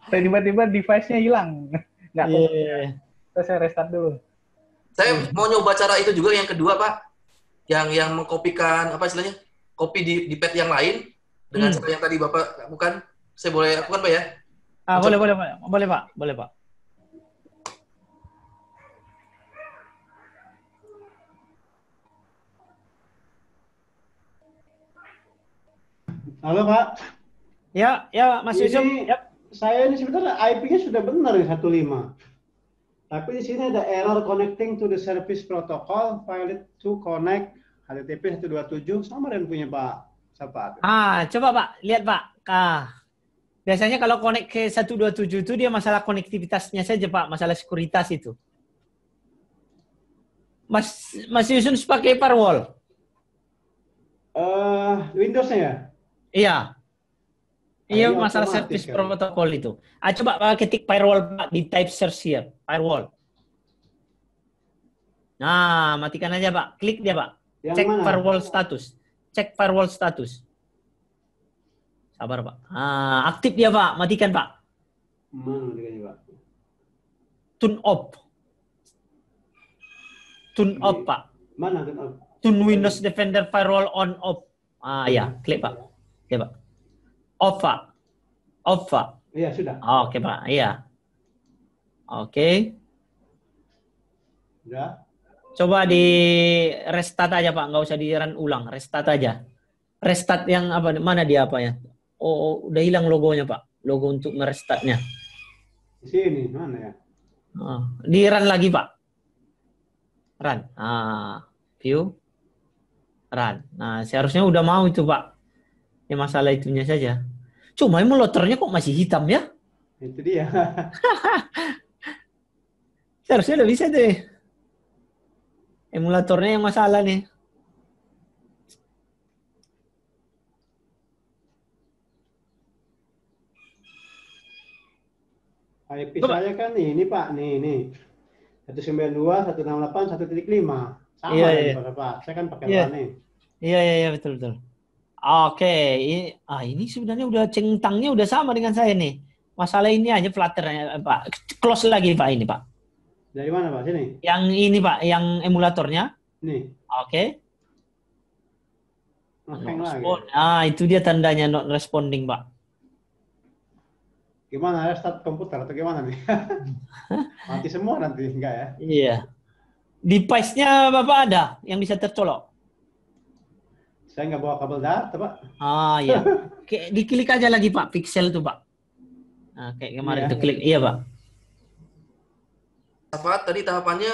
Tiba-tiba device-nya hilang. Nggak saya restart dulu. Saya mau nyoba cara itu juga yang kedua, Pak. Yang mengkopikan apa istilahnya? Kopi di pad yang lain dengan cara yang tadi Bapak lakukan. Saya boleh lakukan, Pak ya? Boleh Pak. Halo Pak. Ya Mas Yusuf. Ya. Saya ini sebenarnya IP-nya sudah benar ya 15. Tapi di sini ada error connecting to the service protocol, failed to connect HTTP 127 sama dengan punya Pak. Siapa? Coba Pak, lihat Pak. Biasanya kalau connect ke 127 itu dia masalah konektivitasnya saja Pak, masalah sekuritas itu. Mas Yusuf pakai firewall? Windows-nya ya? Iya. Iya, masalah service protocol itu. Coba Pak ketik firewall Pak di type search here, firewall. Nah, matikan aja Pak. Klik dia Pak. Cek firewall status. Cek firewall status. Sabar Pak. Aktif dia Pak. Matikan Pak. Mana matikannya Pak? Turn off. Turn off Pak. Mana turn off? Turn Windows Defender firewall on off. Ya, klik Pak. Klik Pak. Off Pak. Off Pak. Iya sudah. Oke Pak. Iya. Oke. Sudah. Coba di restart aja Pak, nggak usah di run ulang, restart aja. Restart yang apa? Mana dia apa ya? Oh, udah hilang logonya Pak, logo untuk merestartnya. Di sini mana ya? Di run lagi Pak. Run. View. Run. Nah, seharusnya udah mau itu Pak. Ya masalah itunya saja. Cuma emulatornya kok masih hitam ya? Itu dia. Seharusnya udah bisa deh. Emulatornya yang masalah nih. IP saya kan ini Pak, nih. 192.168.1.5. Sama Iya, ya iya. Pak. Saya kan pakai Iya. Lani. Iya, betul, betul. Oke, ini sebenarnya udah centangnya udah sama dengan saya nih. Masalah ini aja flutternya, Pak. Close lagi, Pak, ini, Pak. Dari mana Pak? Sini. Yang ini, Pak, yang emulatornya. Nih. Oke. Ngehang lagi. Itu dia tandanya not responding, Pak. Gimana restart komputer atau gimana nih? Mati semua nanti enggak ya? Iya. Device-nya Bapak ada yang bisa tercolok? Saya nggak bawa kabel data Pak. Iya. Diklik aja lagi Pak, pixel tuh Pak. Nah, kayak kemarin Iya. tuh klik. Iya Pak. Apa tadi tahapannya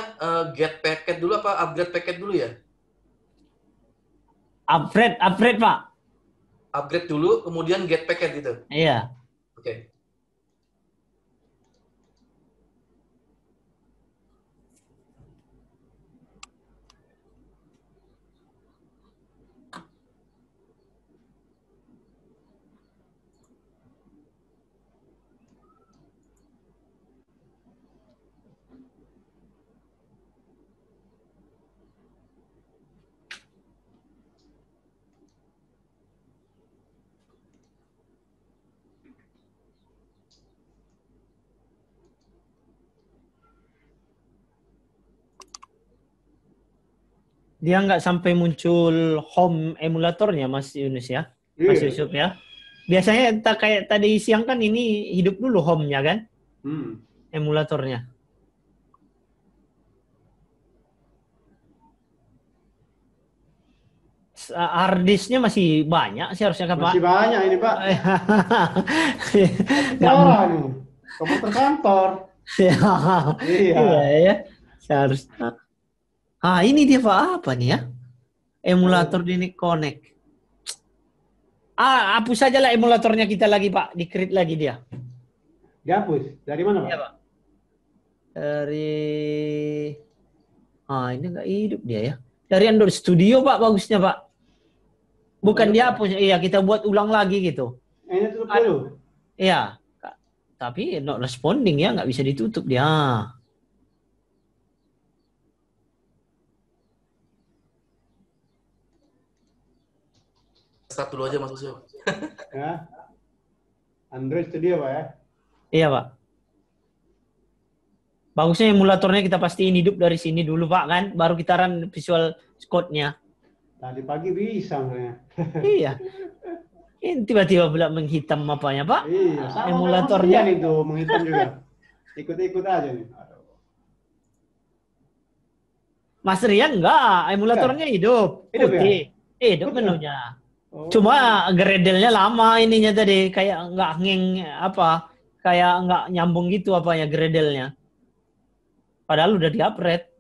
get packet dulu apa upgrade packet dulu ya? Upgrade Pak. Upgrade dulu, kemudian get packet gitu. Iya. Oke. Dia nggak sampai muncul home emulatornya Mas Yunus ya. Mas Iya. Yusuf ya. Biasanya kayak tadi siang kan ini hidup dulu home-nya kan, emulatornya. Harddisknya masih banyak sih harusnya kan Pak. Masih banyak ini Pak. Nggak Orang nih. Komputer kantor. Iya. ya. Seharusnya. Ini dia Pak apa nih ya? Emulator ini connect. Hapus saja lah emulatornya kita lagi Pak, di-create lagi dia. Dihapus. Dari mana Pak? Iya Pak. Dari ini nggak hidup dia ya. Dari Android Studio Pak bagusnya Pak. Bukan dihapus, iya kita buat ulang lagi gitu. Ini tutup dulu. Iya. Tapi not responding ya, nggak bisa ditutup dia. Start dulu aja Mas Yusuf. Ya. Android Studio Pak ya. Iya Pak. Bagusnya emulatornya kita pastiin hidup dari sini dulu Pak kan, baru kita run Visual Code-nya. Tadi pagi bisa sebenarnya. Iya. Ini tiba-tiba pula menghitam apanya Pak? Iya, sama Emulatornya kayak Mas Rian itu menghitam juga. Ikut-ikut aja nih. Mas Rian enggak, emulatornya hidup. Hidup ya? Putih. Hidup Putih. menunya. Oh. Cuma gredelnya lama ininya tadi, kayak enggak kayak enggak nyambung gitu apanya gredelnya. Padahal udah di-upgrade.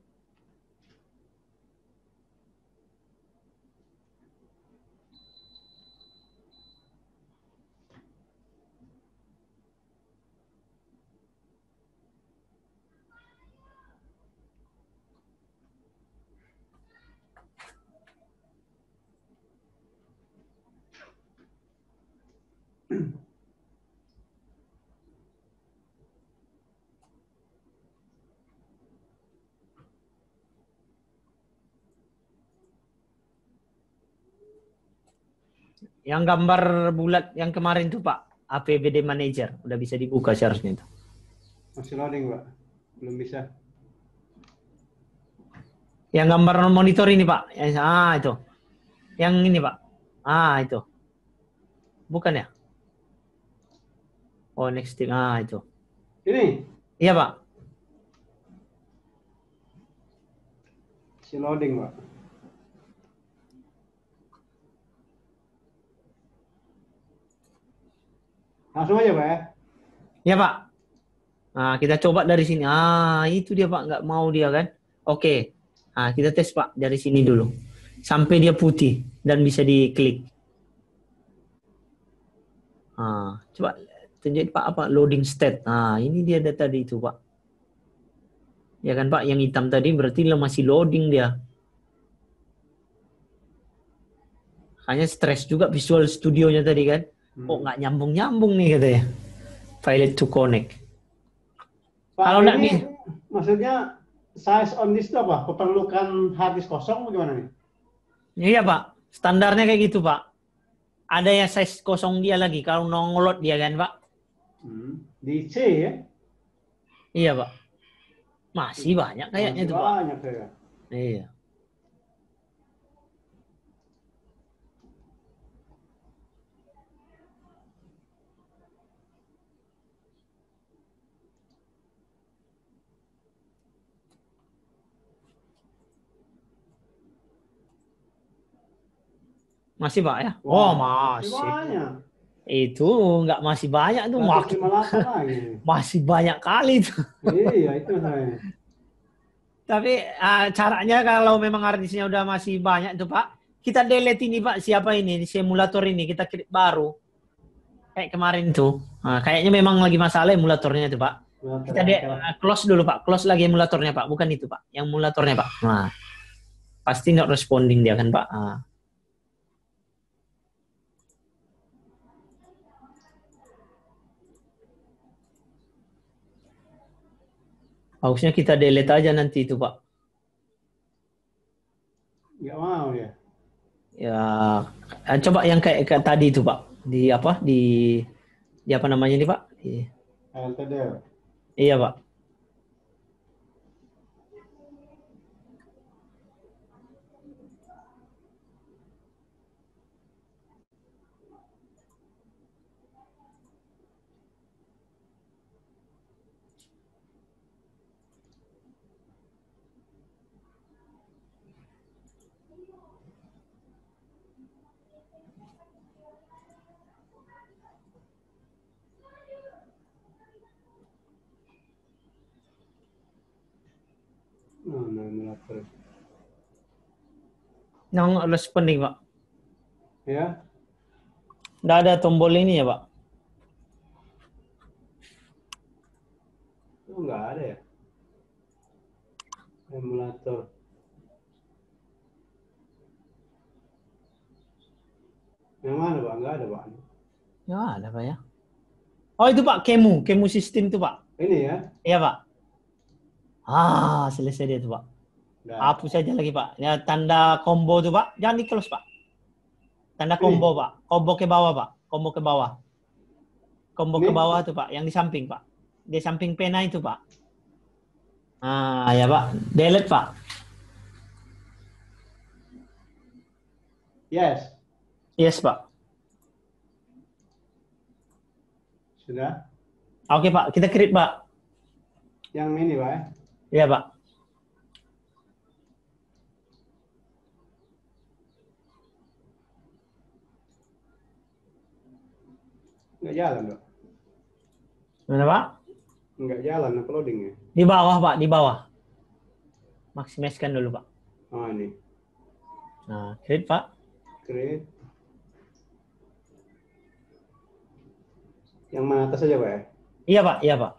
Yang gambar bulat yang kemarin tuh Pak, APBD Manager, udah bisa dibuka seharusnya itu. Masih loading Pak. Belum bisa. Yang gambar monitor ini Pak, itu. Yang ini Pak, itu. Bukan ya? Oh next thing, itu. Ini Iya Pak. masih loading Pak. Langsung aja Pak ya. Iya Pak. Nah kita coba dari sini. Itu dia Pak, nggak mau dia kan? Oke. Nah kita tes Pak dari sini dulu. Sampai dia putih dan bisa diklik. Coba tunjuk Pak apa loading state. Ini dia data tadi itu Pak. Ya kan Pak, yang hitam tadi berarti masih loading dia. Hanya stres juga Visual Studio-nya tadi kan. Kok nggak nyambung-nyambung nih katanya. Failed to connect. Pak, Kalau nggak ini maksudnya size on disk itu apa? Memerlukan hard disk kosong bagaimana nih? Iya Pak, standarnya kayak gitu Pak. Ada yang size kosong dia lagi kalau nongolot dia kan Pak. Di C ya? Iya Pak. Masih banyak kayaknya Masih itu Pak. banyak ya. Iya. Masih Pak ya? Oh Wah, masih masih. banyak. Itu nggak masih banyak tuh makin 158 lagi. masih banyak kali tuh. Iya, itu saya. Tapi caranya kalau memang harddisknya udah masih banyak tuh Pak, kita delete ini Pak, siapa ini, di simulator ini, kita create baru. Kayak kemarin tuh. Nah, kayaknya memang lagi masalah emulatornya tuh Pak. Kita close dulu Pak, close lagi emulatornya Pak, bukan itu Pak, yang emulatornya Pak. Nah, pasti not responding dia kan Pak. Nah. Harusnya kita delete aja nanti itu Pak. Nggak mau ya. Ya, coba yang kayak tadi itu Pak. Di apa? Di apa namanya ini Pak? LTD. Iya Pak. Emulator. Yang responding Pak. Ya. Nggak ada tombol ini ya Pak. Oh, nggak ada ya. Emulator. Yang mana Pak? Nggak ada Pak. Ya ada Pak ya. Oh itu Pak, Kemu sistem tuh Pak. Ini ya. Iya Pak. Selesai dia tuh Pak. Nggak. Hapus saja lagi Pak. Ya tanda combo tuh Pak, jangan di close Pak. Tanda combo Pak, combo ke bawah Pak, combo ke bawah. Combo ke bawah tuh Pak, yang di samping Pak. Di samping pena itu Pak. Ya Pak, delete Pak. Yes. Yes Pak. Sudah. Oke Pak, kita create Pak. Yang ini Pak ya. Iya Pak. Nggak jalan Pak. Mana Pak? Nggak jalan uploadingnya. Di bawah Pak, di bawah. Maksimiskan dulu Pak. Oh ini. Nah, create Pak. Create. Yang mana atas saja Pak ya? Iya Pak, iya Pak.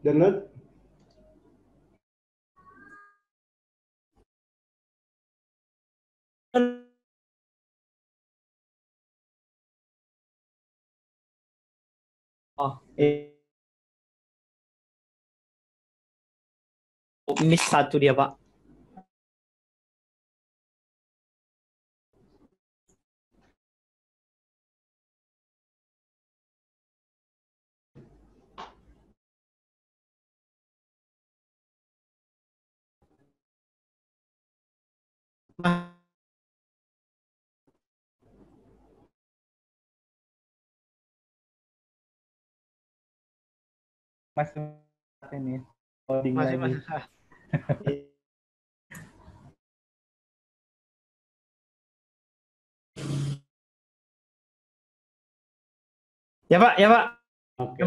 Download. Miss satu dia Pak. Masih ini loading Masih lagi. Ya Pak, ya Pak. Oke.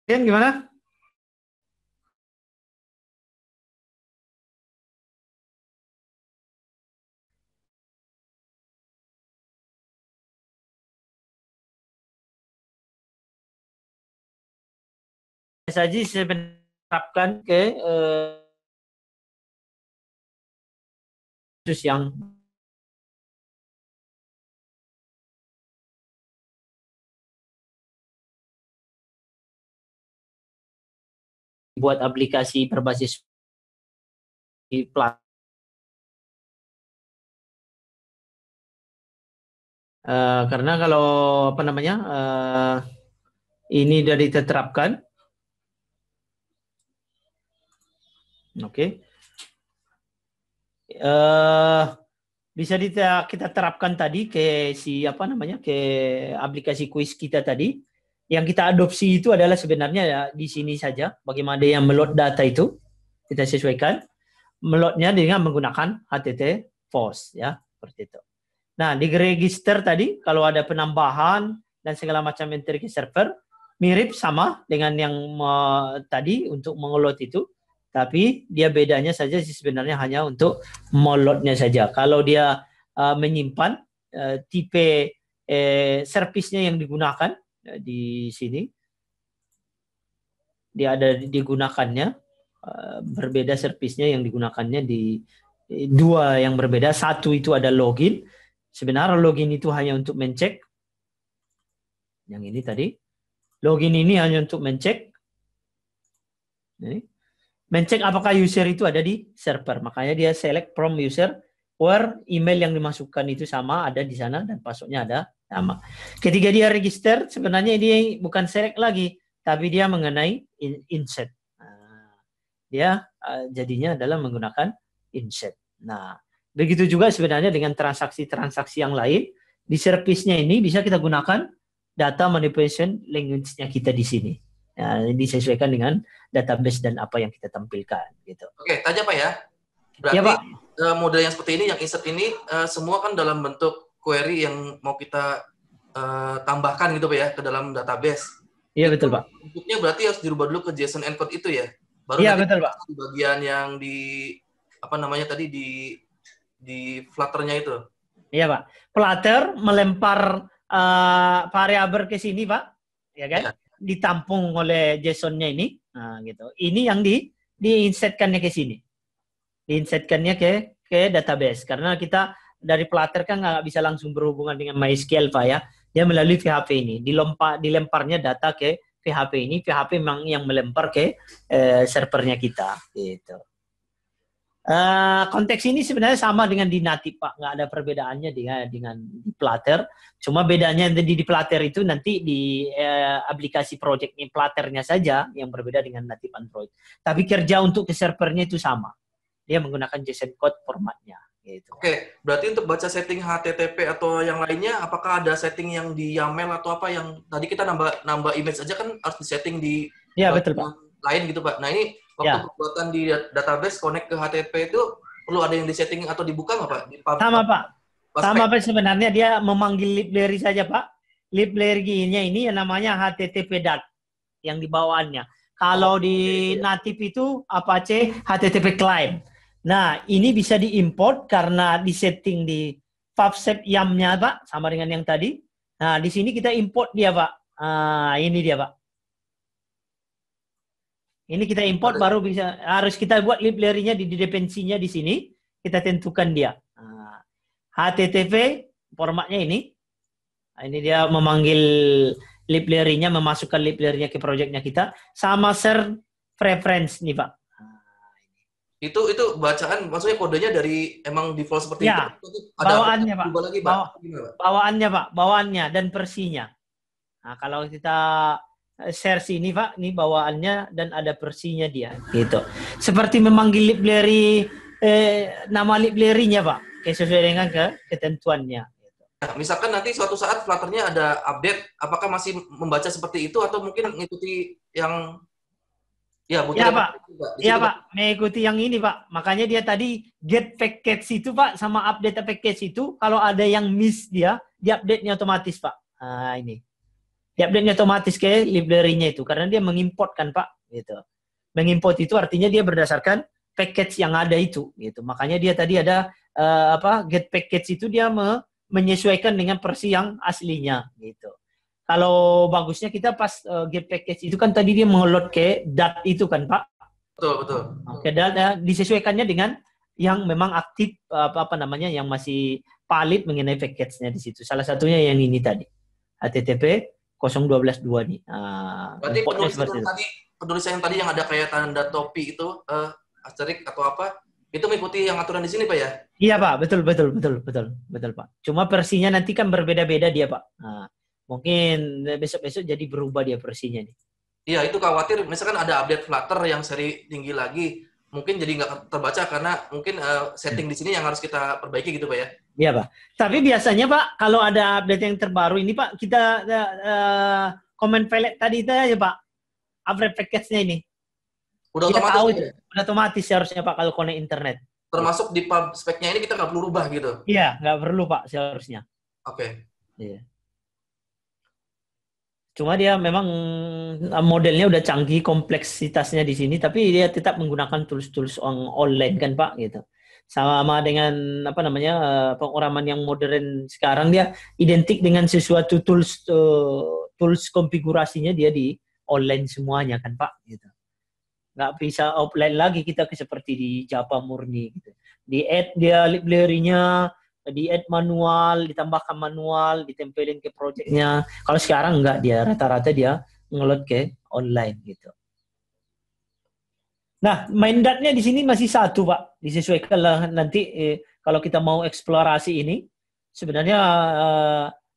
Kalian gimana? saja saya menerapkan ke yang buat aplikasi berbasis plat. Karena kalau apa namanya ini sudah diterapkan, oke, bisa kita terapkan tadi ke si apa namanya ke aplikasi kuis kita tadi. Yang kita adopsi itu adalah sebenarnya ya, di sini saja. Bagaimana yang meload data itu kita sesuaikan meloadnya dengan menggunakan HTTP FOSS ya seperti itu. Nah di register tadi kalau ada penambahan dan segala macam entry ke server mirip sama dengan yang tadi untuk mengeload itu, tapi dia bedanya saja sih sebenarnya hanya untuk meloadnya saja. Kalau dia menyimpan tipe servisnya yang digunakan di sini dia ada digunakannya berbeda servisnya yang digunakannya di dua yang berbeda. Satu itu ada login. Sebenarnya login itu hanya untuk mencek. Yang ini tadi. Login ini hanya untuk mencek. Ini. Mencek apakah user itu ada di server. Makanya dia select from user where email yang dimasukkan itu sama ada di sana dan passwordnya ada sama. Ketika dia register sebenarnya dia bukan select lagi, tapi dia mengenai insert. Dia jadinya adalah menggunakan insert. Nah, begitu juga sebenarnya dengan transaksi-transaksi yang lain di servisnya ini bisa kita gunakan data manipulation language-nya kita di sini. Ya, disesuaikan dengan database dan apa yang kita tampilkan gitu. Oke, tanya Pak ya. Berarti ya, Pak. Model yang seperti ini, yang insert ini semua kan dalam bentuk query yang mau kita tambahkan gitu Pak ya ke dalam database. Iya betul Pak. Bentuknya berarti harus dirubah dulu ke JSON encode itu ya. Baru iya nanti betul Pak. Di bagian yang di apa namanya tadi di Flutter-nya itu. Iya Pak. Flutter melempar variabel ke sini Pak, ya kan? Ya. Ditampung oleh JSON-nya ini, nah gitu. Ini yang diinsertkannya ke sini, diinsertkannya ke database. Karena kita dari Flutter kan nggak bisa langsung berhubungan dengan MySQL Pak ya. Dia melalui PHP ini, dilemparnya data ke PHP ini. PHP memang yang melempar ke servernya kita, gitu. Konteks ini sebenarnya sama dengan di native Pak, nggak ada perbedaannya dengan di Flutter. Cuma bedanya di Flutter itu nanti di aplikasi projectnya Flutternya saja yang berbeda dengan native Android. Tapi kerja untuk ke servernya itu sama. Dia menggunakan JSON code formatnya. Gitu. Oke, berarti untuk baca setting HTTP atau yang lainnya, apakah ada setting yang di YAML atau apa yang tadi kita nambah image aja kan harus disetting di betul Pak. Lain gitu Pak. Nah ini waktu pembuatan di database connect ke HTTP itu perlu ada yang disetting atau dibuka nggak Pak? Sama Pak. Sama Pak sebenarnya dia memanggil library saja Pak. Library-nya ini yang namanya HTTP DAT yang di bawaannya. Kalau di native itu Apache HTTP client. Nah, ini bisa diimport karena disetting di PubSub YAM-nya, Pak, sama dengan yang tadi. Nah, di sini kita import dia, Pak. Ini dia, Pak. Ini kita import baru bisa, harus kita buat library-nya di dependency-nya di sini. Kita tentukan dia. HTTP, formatnya ini. Ini dia memanggil library-nya, memasukkan library-nya ke project-nya kita. Sama share preference nih, Pak. Itu bacaan maksudnya kodenya dari emang default seperti ya, itu ada bawaannya Pak. Lagi, Pak. Bawaannya Pak, bawaannya dan versinya. Nah, kalau kita share sini Pak, ini bawaannya dan ada versinya dia gitu. Seperti memanggil library nama library-nya Pak, sesuai dengan ketentuannya. Nah, misalkan nanti suatu saat Flutter-nya ada update, apakah masih membaca seperti itu atau mungkin mengikuti yang Pak. Iya Pak, mengikuti yang ini Pak. Makanya dia tadi get package itu Pak sama update package itu kalau ada yang miss dia, di-update-nya otomatis Pak. Nah, ini. Di-update-nya otomatis ke library-nya itu karena dia mengimport kan Pak, gitu. Mengimport itu artinya dia berdasarkan package yang ada itu, gitu. Makanya dia tadi ada get package itu dia menyesuaikan dengan versi yang aslinya, gitu. kalau bagusnya kita pas get package itu kan tadi dia mengeload ke DAT itu kan Pak. Betul, betul. Oke, dan disesuaikannya dengan yang memang aktif apa namanya yang masih valid mengenai package-nya di situ. Salah satunya yang ini tadi. HTTP 0.12.2 nih. Berarti importnya penulisan yang tadi yang ada kayak tanda topi itu asterik atau apa, itu mengikuti yang aturan di sini Pak ya? Iya Pak, betul Pak. Cuma versinya nanti kan berbeda-beda dia Pak. Nah, mungkin besok-besok jadi berubah dia versinya nih. Iya, itu khawatir misalkan ada update Flutter yang seri tinggi lagi, mungkin jadi nggak terbaca karena mungkin setting di sini yang harus kita perbaiki gitu Pak ya? Iya Pak. Tapi biasanya Pak, kalau ada update yang terbaru ini Pak, kita comment file tadi itu aja Pak, upgrade package-nya ini. Udah Kita otomatis tahu, ya? udah otomatis seharusnya Pak kalau connect internet. Termasuk di pub spec-nya ini kita nggak perlu rubah gitu? Iya, nggak perlu Pak seharusnya. Oke. Iya. Cuma dia memang modelnya udah canggih, kompleksitasnya di sini, tapi dia tetap menggunakan tools-tools online kan Pak, gitu. Sama dengan apa namanya pengoraman yang modern sekarang dia identik dengan sesuatu tools konfigurasinya dia di online semuanya kan Pak, gitu. Nggak bisa offline lagi kita seperti di Java murni, gitu. Di add dia library-nya, di add manual, ditambahkan manual, ditempelin ke projectnya. Kalau sekarang enggak, dia rata-rata dia ngeload ke online gitu. Nah, main datnya di sini masih satu Pak, disesuaikan lah nanti kalau kita mau eksplorasi ini. Sebenarnya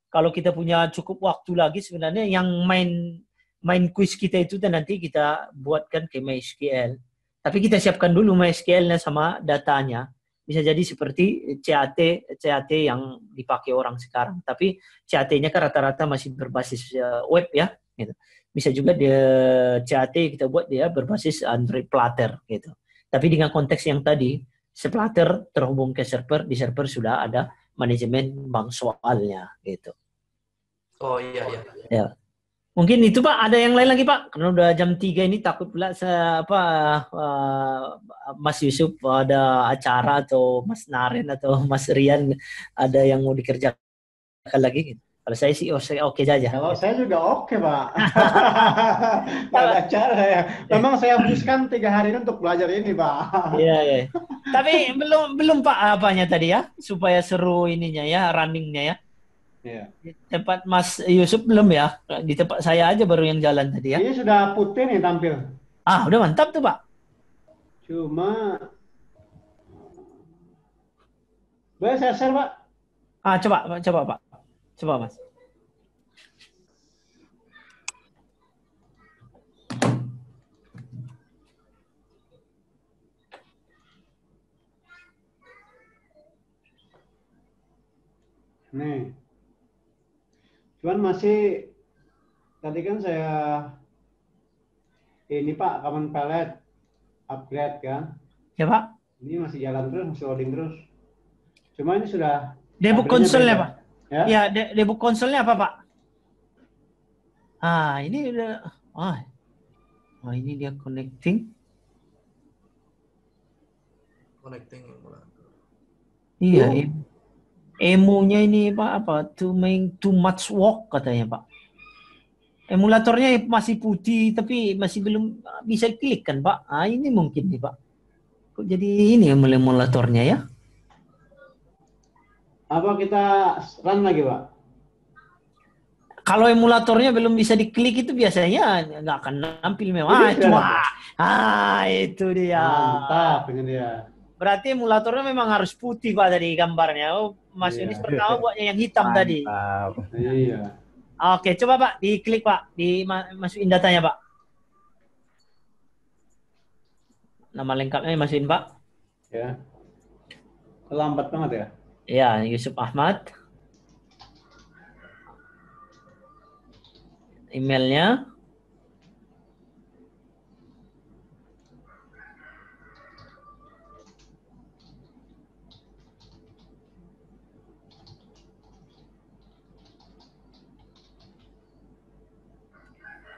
kalau kita punya cukup waktu lagi, sebenarnya yang main quiz kita itu dan nanti kita buatkan ke MySQL. Tapi kita siapkan dulu MySQL-nya sama datanya. Bisa jadi seperti CAT yang dipakai orang sekarang. Tapi CAT-nya kan rata-rata masih berbasis web ya. Gitu. Bisa juga CAT kita buat dia berbasis Android Flutter gitu. Tapi dengan konteks yang tadi, Flutter terhubung ke server, di server sudah ada manajemen bank soalnya gitu. Oh iya. Ya. Mungkin itu Pak, ada yang lain lagi Pak? Karena udah jam 3 ini takut pula Mas Yusuf ada acara atau Mas Naren atau Mas Rian ada yang mau dikerjakan lagi. Kalau saya sih saya oke saja. Kalau saya juga oke Pak. Nggak ada acara ya. Memang saya habiskan 3 hari ini untuk belajar ini Pak. Iya. Tapi belum Pak apanya tadi ya, supaya seru ininya ya, runningnya ya. Iya. Di tempat Mas Yusuf belum ya? Di tempat saya aja baru yang jalan tadi ya. Ini sudah putih nih tampil. Udah mantap tuh Pak. Cuma boleh saya share Pak? Coba Pak. Coba Mas. Nih. Cuman masih tadi kan saya ini Pak common palette upgrade kan. Ya Pak. Ini masih jalan terus, masih loading terus. Cuma ini sudah Debug konsolnya Pak. Ya, debug konsolnya apa Pak? Ini udah. Ini dia connecting. Iya. Emo-nya ini Pak apa? Too much work katanya Pak. Emulatornya masih putih tapi masih belum bisa klik kan Pak. Ini mungkin nih Pak. Kok jadi ini emulatornya ya? Apa kita run lagi Pak? Kalau emulatornya belum bisa diklik itu biasanya nggak akan nampil memang. Itu dia. Mantap ini dia. Berarti emulatornya memang harus putih Pak tadi gambarnya. Mas Yunis pertama buatnya yang hitam tadi. Iya. Oke, coba Pak diklik Pak, dimasukin datanya Pak. Nama lengkapnya masukin Pak. Ya. Lambat banget ya. Ya, Yusuf Ahmad. Emailnya.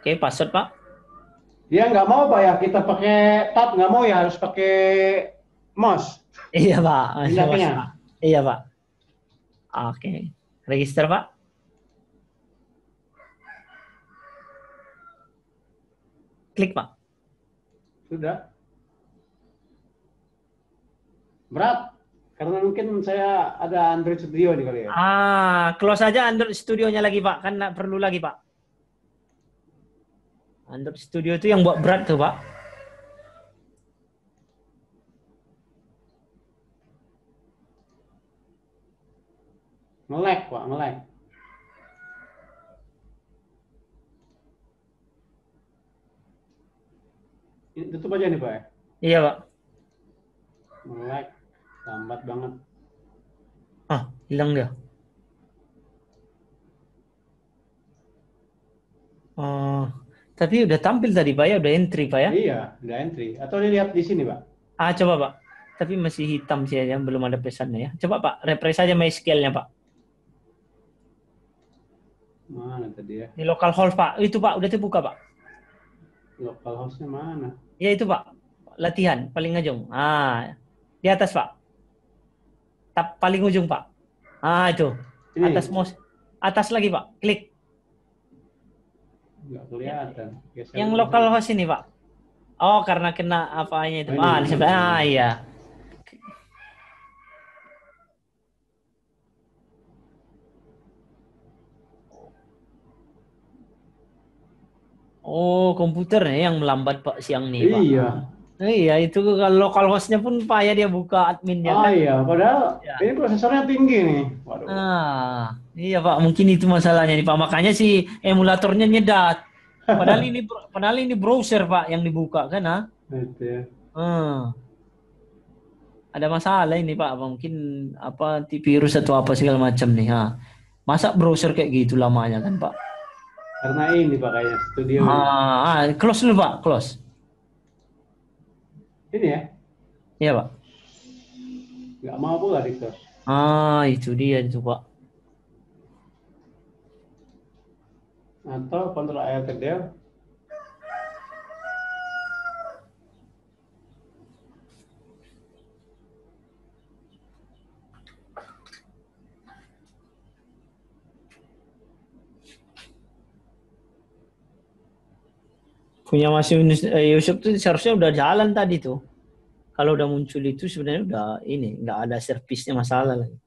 Oke, password Pak. Dia nggak mau Pak ya, kita pakai tab nggak mau ya, harus pakai mouse. Iya Pak. Pindahnya. Iya Pak. Oke, register Pak. Klik, Pak. Sudah. Berat. Karena mungkin saya ada Android Studio nih kali ya. Close aja Android Studio-nya lagi, Pak. Kan nggak perlu lagi, Pak. Android Studio itu yang buat berat tuh, Pak. Nge-lag, Pak, nge-lag. Tutup aja nih, Pak ya. Iya, Pak. Nge-lag. Lambat banget. Hilang dia. Tapi udah tampil tadi, Pak ya, udah entry, Pak ya. Iya, udah entry. Atau dilihat di sini, Pak. Coba, Pak. Tapi masih hitam sih ya, belum ada pesannya ya. Coba, Pak, refresh aja MySQL-nya, Pak. Mana tadi ya? Di localhost, Pak. Itu, Pak, udah terbuka, Pak. Localhost-nya mana? Ya itu, Pak. Latihan paling ujung. Di atas, Pak. Tab paling ujung, Pak. Itu. Ini? Atas mouse. Atas lagi, Pak. Klik. Nggak kelihatan. Geser Yang dulu. localhost ini, Pak. Oh, karena kena apanya itu. Ini. Di sebelah. Iya. Oh, komputernya yang melambat, Pak, siang nih, Pak. Iya. Iya, itu kalau localhost-nya pun payah dia buka adminnya kan. Iya, padahal Ya. ini prosesornya tinggi nih. Waduh. Iya, Pak, mungkin itu masalahnya nih, Pak. Makanya si emulatornya nyedat. Padahal ini browser, Pak, yang dibuka kan, Itu ya. Ada masalah ini, Pak. Mungkin virus atau apa segala macam nih, Masa browser kayak gitu lamanya kan, Pak? Karena ini Pak kayaknya studio. Close dulu, Pak, close. Ini ya? Iya, Pak. Nggak mau pula di close. Itu dia itu, Pak. Atau Ctrl Alt Del. Punya masih Yusuf tuh seharusnya udah jalan tadi tuh. Kalau udah muncul itu sebenarnya udah ini, nggak ada servisnya masalah lagi.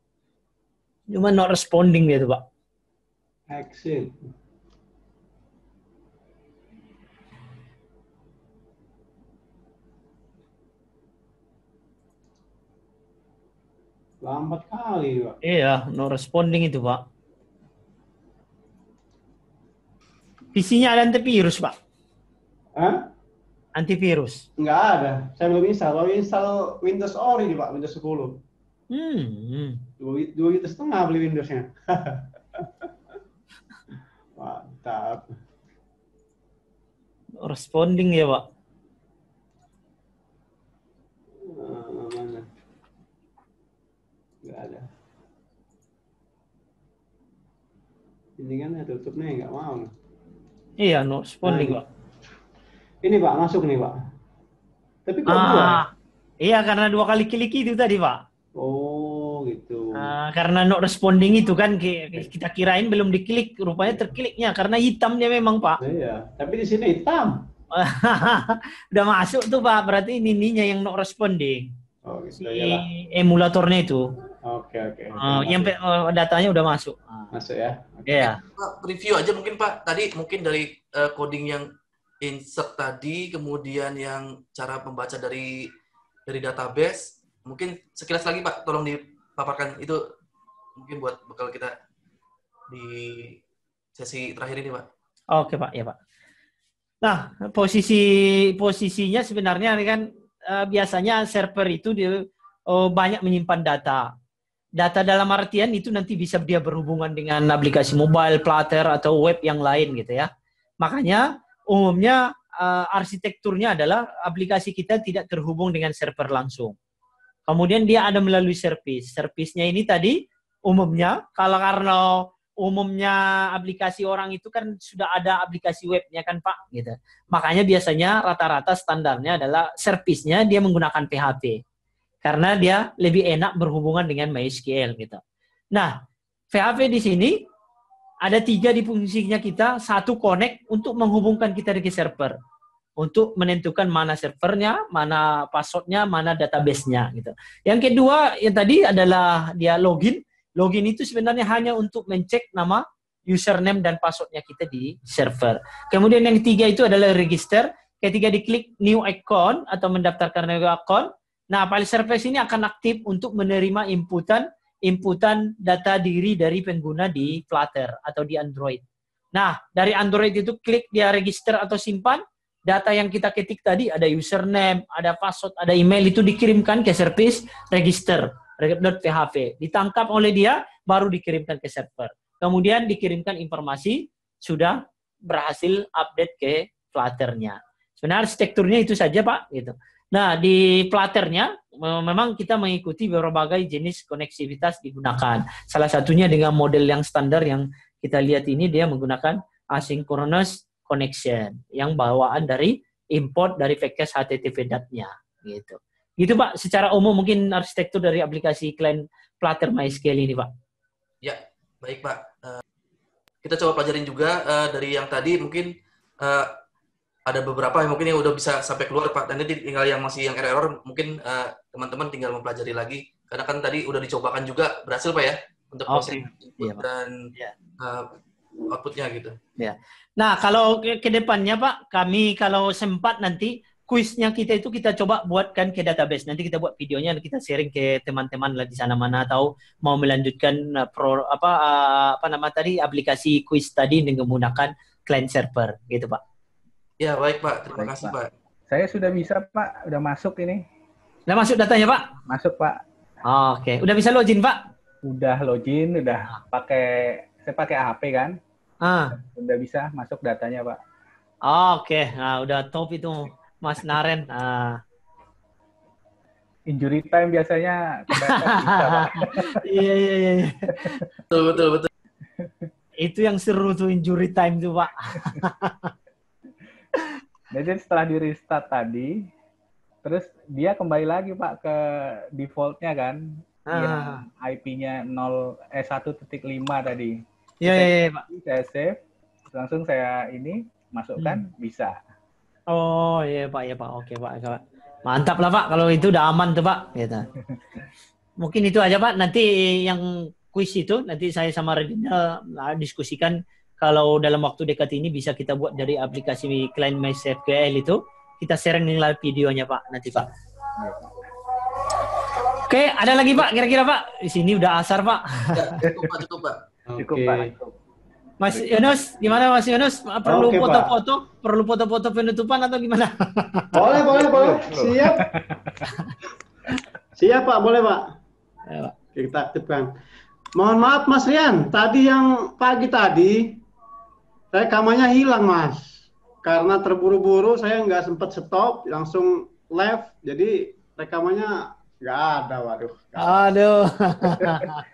Cuma not responding dia tuh, Pak. Exit. Lambat kali, Pak. Iya, no responding itu, Pak. PC-nya ada antivirus, Pak. Hah? Antivirus. Nggak ada. Saya belum install. Baru install Windows Ori nih, Pak. Windows 10. 2,5 juta beli Windows-nya. Mantap. No responding ya, Pak. Mana? Nggak ada. Ini kan ya tutupnya nggak mau. Iya, no responding, Pak. Ini Pak, masuk nih Pak. Tapi kok dua? Iya, karena 2 kali klik itu tadi, Pak. Oh, gitu. Karena no responding itu kan kita kirain belum diklik, rupanya terkliknya karena hitamnya memang, Pak. Iya, tapi di sini hitam. Udah masuk tuh, Pak. Berarti ininya yang no responding. Oh, gitu Si ya. emulatornya itu. Oke. Yang datanya udah masuk. Masuk ya. Iya. Pak, review aja mungkin, Pak. Tadi mungkin dari coding yang insert tadi, kemudian yang cara membaca dari database, mungkin sekilas lagi, Pak, tolong dipaparkan itu mungkin buat bekal kita di sesi terakhir ini, Pak. Oke, Pak, ya, Pak. Nah, posisinya sebenarnya kan biasanya server itu dia banyak menyimpan data. Data dalam artian itu nanti bisa dia berhubungan dengan aplikasi mobile, Flutter atau web yang lain gitu ya. Makanya umumnya arsitekturnya adalah aplikasi kita tidak terhubung dengan server langsung. Kemudian dia ada melalui service. Service-nya ini tadi umumnya karena umumnya aplikasi orang itu kan sudah ada aplikasi webnya kan, Pak, gitu. Makanya biasanya rata-rata standarnya adalah service-nya dia menggunakan PHP. Karena dia lebih enak berhubungan dengan MySQL gitu. Nah, PHP di sini ada 3 di fungsinya kita. 1 connect untuk menghubungkan kita dengan server. untuk menentukan mana servernya, mana passwordnya, mana database-nya gitu. Yang kedua yang tadi adalah dia login. Login itu sebenarnya hanya untuk mencek nama, username dan passwordnya kita di server. Kemudian yang ketiga itu adalah register. Ketika diklik new account atau mendaftarkan new account, nah file service ini akan aktif untuk menerima inputan data diri dari pengguna di Flutter atau di Android. Nah, dari Android itu klik dia register atau simpan, data yang kita ketik tadi ada username, ada password, ada email itu dikirimkan ke service register.php. Ditangkap oleh dia, baru dikirimkan ke server. Kemudian dikirimkan informasi sudah berhasil update ke Flutter-nya. Sebenarnya arsitekturnya itu saja, Pak, gitu. Nah, di Flutter-nya memang kita mengikuti berbagai jenis koneksivitas digunakan. Salah satunya dengan model yang standar yang kita lihat ini dia menggunakan asynchronous connection yang bawaan dari import dari package HTTP-nya gitu. Gitu Pak, secara umum mungkin arsitektur dari aplikasi klien Flutter MySQL ini Pak. Ya, baik Pak. Kita coba pelajarin juga dari yang tadi mungkin ada beberapa yang mungkin yang udah bisa sampai keluar Pak. Dan nanti tinggal yang masih yang error mungkin teman-teman tinggal mempelajari lagi. Karena kan tadi udah dicobakan juga berhasil Pak ya untuk proses input dan outputnya gitu. Ya. Nah, kalau ke depannya Pak, kami kalau sempat nanti kuisnya kita itu kita coba buatkan ke database. Nanti kita buat videonya, kita sharing ke teman-teman lah di sana mana tahu mau melanjutkan aplikasi kuis tadi dengan menggunakan client server, gitu Pak. Ya baik Pak, terima kasih Pak. Saya sudah bisa Pak, udah masuk ini. Udah masuk datanya Pak? Masuk Pak. Oke, udah bisa login Pak? Udah login, udah saya pakai HP kan. Udah bisa masuk datanya Pak. Oke, nah udah top itu Mas Naren. Injury time biasanya bisa Pak. Iya. Betul. Itu yang seru tuh injury time tuh Pak. Jadi setelah di restart tadi, terus dia kembali lagi Pak ke defaultnya kan, yang IP-nya 1.5 tadi. Iya Pak. Saya save, langsung saya ini masukkan bisa. Oh iya Pak, oke Pak. Mantap lah Pak, kalau itu udah aman tuh Pak. Gitu. Mungkin itu aja Pak. Nanti yang kuis itu nanti saya sama Redina diskusikan. Kalau dalam waktu dekat ini bisa kita buat dari aplikasi client MySQL itu, kita sharing live videonya Pak nanti Pak. Oke, ada lagi Pak kira-kira Pak? Di sini udah asar Pak. Ya, cukup Pak. Cukup Pak. Mas Yunus, gimana Mas Yunus? Perlu foto-foto? Perlu foto-foto penutupan atau gimana? Boleh. Siap. Siap Pak, boleh Pak. Ya, Pak. Kita aktifkan. Mohon maaf Mas Rian, tadi yang pagi tadi rekamannya hilang Mas. Karena terburu-buru saya nggak sempat stop, langsung live, jadi rekamannya nggak ada, waduh. Aduh.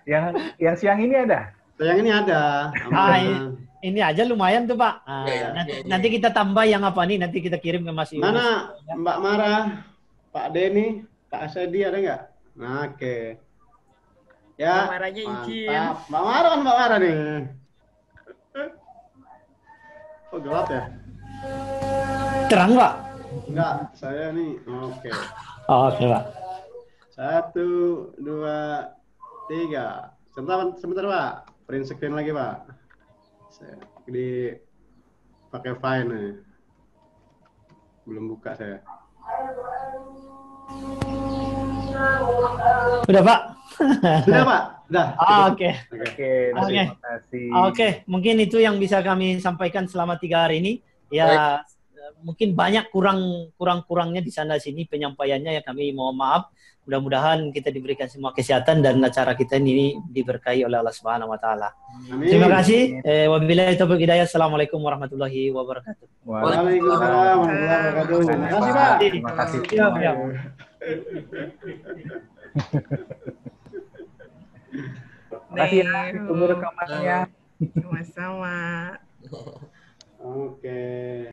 yang siang ini ada? Yang ini ada. Ini aja lumayan tuh Pak. Nanti kita tambah yang apa nih? Nanti kita kirim ke Mas Yunus. Mana Mbak Mara, Pak Denny, Pak Asadi ada nggak? Nah, oke. Ya, Mbak Maranya izin. mantap. Mbak Mara kan Mbak Mara nih. Oh gelap ya? Terang Pak? Enggak, saya nih. Oke. Oke Pak. 1, 2, 3. Sebentar Pak. Print screen lagi Pak. Saya pakai file nih. Belum buka saya. Udah Pak? Sudah Pak? Udah. Oke. Terima kasih. Oke, mungkin itu yang bisa kami sampaikan selama 3 hari ini. Ya, mungkin banyak kurang-kurangnya di sana sini penyampaiannya ya, kami mohon maaf. Mudah-mudahan kita diberikan semua kesehatan dan acara kita ini diberkahi oleh Allah Subhanahu wa taala. Terima kasih. Wabillahi taufiq hidayah. Assalamualaikum warahmatullahi wabarakatuh. Waalaikumsalam warahmatullahi wabarakatuh. Terima kasih Pak. Terima kasih. Siap. Terima kasih ya, ditunggu rekamannya. Sama-sama. Oke.